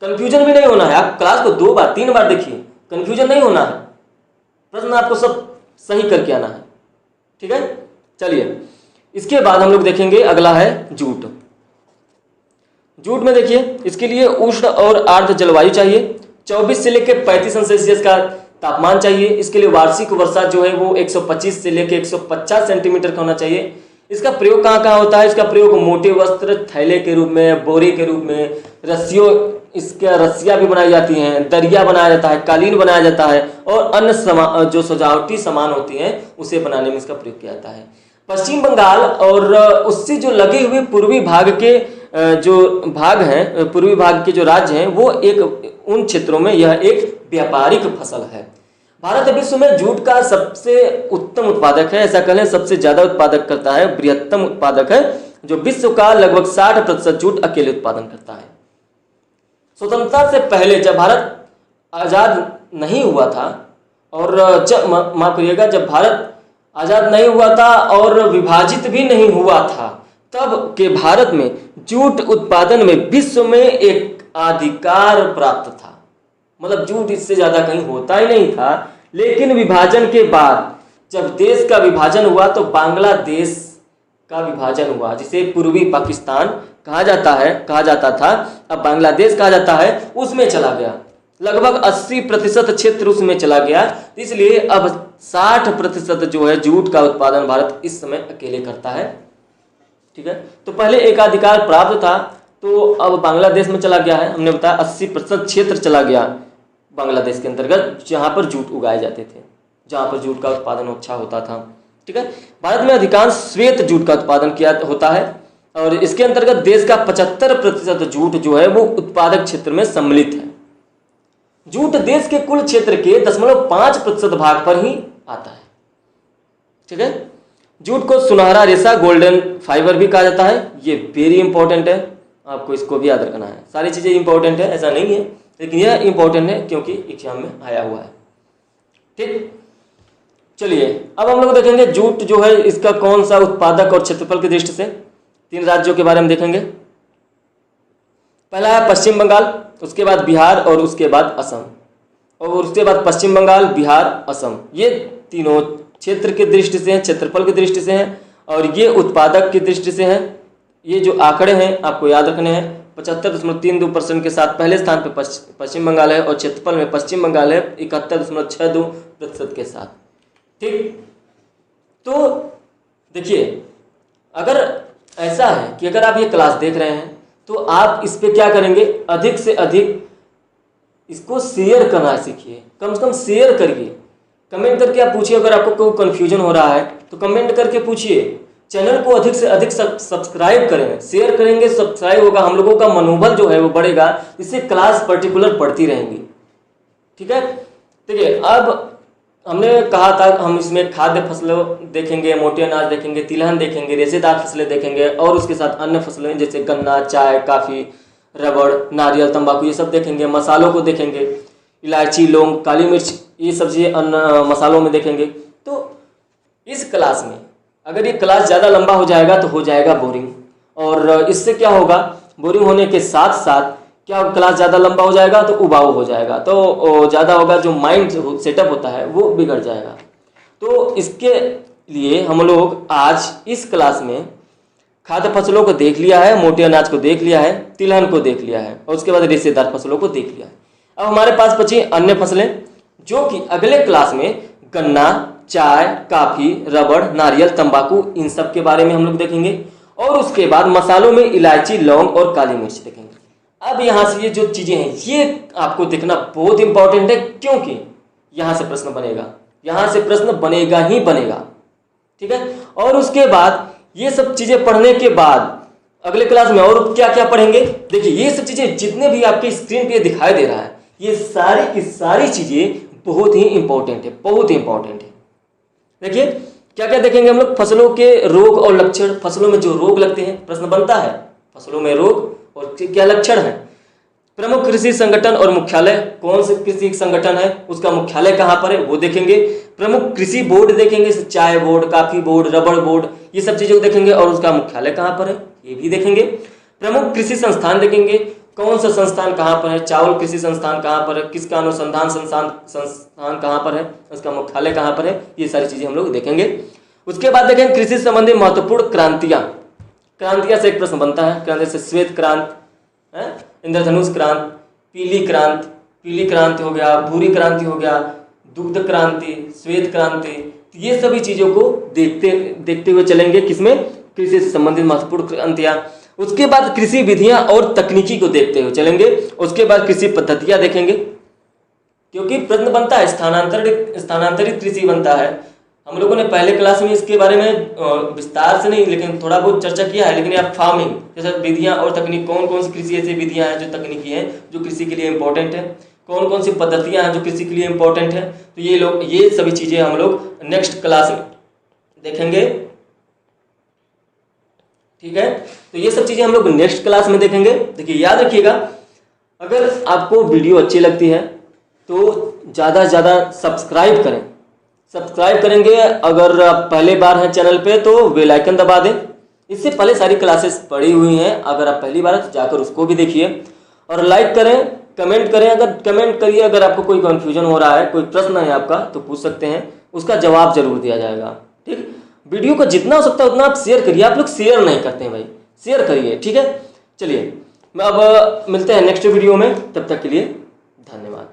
कंफ्यूजन भी नहीं होना है। आप क्लास को 2 बार 3 बार देखिए, कंफ्यूजन नहीं होना है, प्रश्न आपको सब सही करके आना है। ठीक है, चलिए इसके बाद हम लोग देखेंगे, अगला है जूट। जूट में देखिए इसके लिए उष्ण और आर्द्र जलवायु चाहिए, 24 से लेकर 35 अंश सेल्सियस का तापमान चाहिए। इसके लिए वार्षिक वर्षा जो है वो 125 से लेकर 150 सेंटीमीटर का होना चाहिए। इसका प्रयोग कहाँ कहाँ होता है? इसका प्रयोग मोटे वस्त्र, थैले के रूप में, बोरे के रूप में, रस्सियाँ भी बनाई जाती हैं, दरिया बनाया जाता है, कालीन बनाया जाता है और अन्य जो सजावटी सामान होती हैं उसे बनाने में इसका प्रयोग किया जाता है। पश्चिम बंगाल और उससे जो लगे हुए पूर्वी भाग के जो भाग हैं, पूर्वी भाग के जो राज्य हैं, वो उन क्षेत्रों में यह एक व्यापारिक फसल है। भारत विश्व में जूट का सबसे उत्तम उत्पादक है, ऐसा कहें सबसे ज्यादा उत्पादक करता है, बृहत्तम उत्पादक है, जो विश्व का लगभग 60% जूट अकेले उत्पादन करता है। स्वतंत्रता से पहले जब भारत आजाद नहीं हुआ था और माफ करिएगा, जब भारत आजाद नहीं हुआ था और विभाजित भी नहीं हुआ था, तब के भारत में जूट उत्पादन में विश्व में एक अधिकार प्राप्त था। मतलब जूट इससे ज्यादा कहीं होता ही नहीं था। लेकिन विभाजन के बाद जब देश का विभाजन हुआ तो बांग्लादेश का विभाजन हुआ, जिसे पूर्वी पाकिस्तान कहा जाता था, अब बांग्लादेश कहा जाता है, उसमें चला गया। लगभग 80% क्षेत्र उसमें चला गया। इसलिए अब 60% जो है जूट का उत्पादन भारत इस समय अकेले करता है। ठीक है, तो पहले एकाधिकार प्राप्त था, तो अब बांग्लादेश में चला गया है। हमने बताया 80% क्षेत्र चला गया बांग्लादेश के अंतर्गत, जहाँ पर जूट उगाए जाते थे, जहाँ पर जूट का उत्पादन अच्छा होता था। ठीक है, भारत में अधिकांश श्वेत जूट का उत्पादन किया होता है और इसके अंतर्गत देश का 75% जूट जो है वो उत्पादक क्षेत्र में सम्मिलित है। जूट देश के कुल क्षेत्र के 0.5% भाग पर ही आता है। ठीक है, जूट को सुनहरा रेशा, गोल्डन फाइबर भी कहा जाता है। ये वेरी इंपॉर्टेंट है, आपको इसको भी याद रखना है। सारी चीजें इंपॉर्टेंट है ऐसा नहीं है, लेकिन यह इंपॉर्टेंट है क्योंकि एग्जाम में आया हुआ है। ठीक, चलिए अब हम लोग देखेंगे जूट जो है इसका कौन सा उत्पादक और क्षेत्रफल की दृष्टि से 3 राज्यों के बारे में देखेंगे। पहला है पश्चिम बंगाल, उसके बाद बिहार और उसके बाद असम, और उसके बाद पश्चिम बंगाल, बिहार, असम। ये तीनों क्षेत्र की दृष्टि से हैं, क्षेत्रफल की दृष्टि से हैं और ये उत्पादक की दृष्टि से हैं। ये जो आंकड़े हैं आपको याद रखने हैं। 75.32% के साथ पहले स्थान पर पश्चिम बंगाल है और क्षेत्रफल में पश्चिम बंगाल है 71.62% के साथ। ठीक, तो देखिए अगर ऐसा है कि अगर आप ये क्लास देख रहे हैं तो आप इस पे क्या करेंगे, अधिक से अधिक इसको शेयर करना सीखिए। कम से कम शेयर करिए, कमेंट करके आप पूछिए। अगर आपको कोई कंफ्यूजन हो रहा है तो कमेंट करके पूछिए। चैनल को अधिक से अधिक सब्सक्राइब करें, शेयर करेंगे, सब्सक्राइब होगा, हम लोगों का मनोबल जो है वो बढ़ेगा, इससे क्लास पर्टिकुलर पढ़ती रहेंगी। ठीक है, देखिए अब हमने कहा था हम इसमें खाद्य फसलों देखेंगे, मोटे अनाज देखेंगे, तिलहन देखेंगे, रेशेदार फसलें देखेंगे और उसके साथ अन्य फसलें जैसे गन्ना, चाय, काफ़ी, रबड़, नारियल, तंबाकू, ये सब देखेंगे। मसालों को देखेंगे, इलायची, लौंग, काली मिर्च, ये सब चीज़ें अन्य मसालों में देखेंगे। तो इस क्लास में अगर ये क्लास ज़्यादा लंबा हो जाएगा तो हो जाएगा बोरिंग, और इससे क्या होगा, बोरिंग होने के साथ साथ क्या क्लास ज़्यादा लंबा हो जाएगा तो उबाऊ हो जाएगा, तो ज़्यादा होगा, जो माइंड सेटअप होता है वो बिगड़ जाएगा। तो इसके लिए हम लोग आज इस क्लास में खाद्य फसलों को देख लिया है, मोटे अनाज को देख लिया है, तिलहन को देख लिया है और उसके बाद रेशेदार फसलों को देख लिया है। अब हमारे पास बची अन्य फसलें, जो कि अगले क्लास में गन्ना, चाय, काफ़ी, रबड़, नारियल, तंबाकू, इन सब के बारे में हम लोग देखेंगे और उसके बाद मसालों में इलायची, लौंग और काली मिर्च देखेंगे। अब यहाँ से ये जो चीज़ें हैं ये आपको देखना बहुत इंपॉर्टेंट है, क्योंकि यहाँ से प्रश्न बनेगा, यहाँ से प्रश्न बनेगा ही बनेगा। ठीक है, और उसके बाद ये सब चीज़ें पढ़ने के बाद अगले क्लास में और क्या क्या पढ़ेंगे। देखिए ये सब चीज़ें जितने भी आपके स्क्रीन पे दिखाई दे रहा है, ये सारी की सारी चीज़ें बहुत ही इंपॉर्टेंट है, बहुत ही इंपॉर्टेंट है। देखिए क्या क्या देखेंगे हम लोग, फसलों के रोग और लक्षण, फसलों में जो रोग लगते हैं, प्रश्न बनता है फसलों में रोग और क्या लक्षण है। प्रमुख कृषि संगठन और मुख्यालय, कौन से कृषि संगठन है, उसका मुख्यालय कहाँ पर है वो देखेंगे। प्रमुख कृषि बोर्ड देखेंगे, चाय बोर्ड, काफी बोर्ड, रबड़ बोर्ड, ये सब चीजें देखेंगे और उसका मुख्यालय कहाँ पर है ये भी देखेंगे। प्रमुख कृषि संस्थान देखेंगे, कौन सा संस्थान कहाँ पर है, चावल कृषि संस्थान कहाँ पर है, किसका अनुसंधान संस्थान कहाँ पर है, उसका मुख्यालय कहाँ पर है, ये सारी चीजें हम लोग देखेंगे। उसके बाद देखेंगे कृषि संबंधी महत्वपूर्ण क्रांतियां, क्रांतियां से एक प्रश्न बनता है, क्रांति से श्वेत क्रांति, इंद्रधनुष क्रांति, पीली क्रांति हो गया, भूरी क्रांति हो गया, दुग्ध क्रांति, श्वेत क्रांति, ये सभी चीजों को देखते हुए चलेंगे किसमें, कृषि से संबंधित महत्वपूर्ण क्रांतियां। उसके बाद कृषि विधियां और तकनीकी को देखते हुए चलेंगे। उसके बाद कृषि पद्धतियां देखेंगे, क्योंकि प्रश्न बनता है स्थानांतरित कृषि बनता है। हम लोगों ने पहले क्लास में इसके बारे में विस्तार से नहीं लेकिन थोड़ा बहुत चर्चा किया है, लेकिन आप फार्मिंग जैसे विधियां और तकनीक, कौन कौन सी कृषि ऐसी विधियां हैं जो तकनीकी हैं जो कृषि के लिए इंपॉर्टेंट है, कौन कौन सी पद्धतियां हैं जो कृषि के लिए इंपॉर्टेंट है, तो ये सभी चीजें हम लोग नेक्स्ट क्लास में देखेंगे। ठीक है, तो ये सब चीजें हम लोग नेक्स्ट क्लास में देखेंगे। देखिए याद रखिएगा, अगर आपको वीडियो अच्छी लगती है तो ज़्यादा से ज़्यादा सब्सक्राइब करें, सब्सक्राइब करेंगे। अगर आप पहले बार हैं चैनल पे तो बेल आइकन दबा दें। इससे पहले सारी क्लासेस पड़ी हुई हैं, अगर आप पहली बार तो जाकर उसको भी देखिए और लाइक करें, कमेंट करें। अगर कमेंट करिए, अगर आपको कोई कन्फ्यूजन हो रहा है, कोई प्रश्न है आपका तो पूछ सकते हैं, उसका जवाब जरूर दिया जाएगा। ठीक, वीडियो को जितना हो सकता है उतना आप शेयर करिए। आप लोग शेयर नहीं करते हैं भाई, शेयर करिए। ठीक है, चलिए अब मिलते हैं नेक्स्ट वीडियो में, तब तक के लिए धन्यवाद।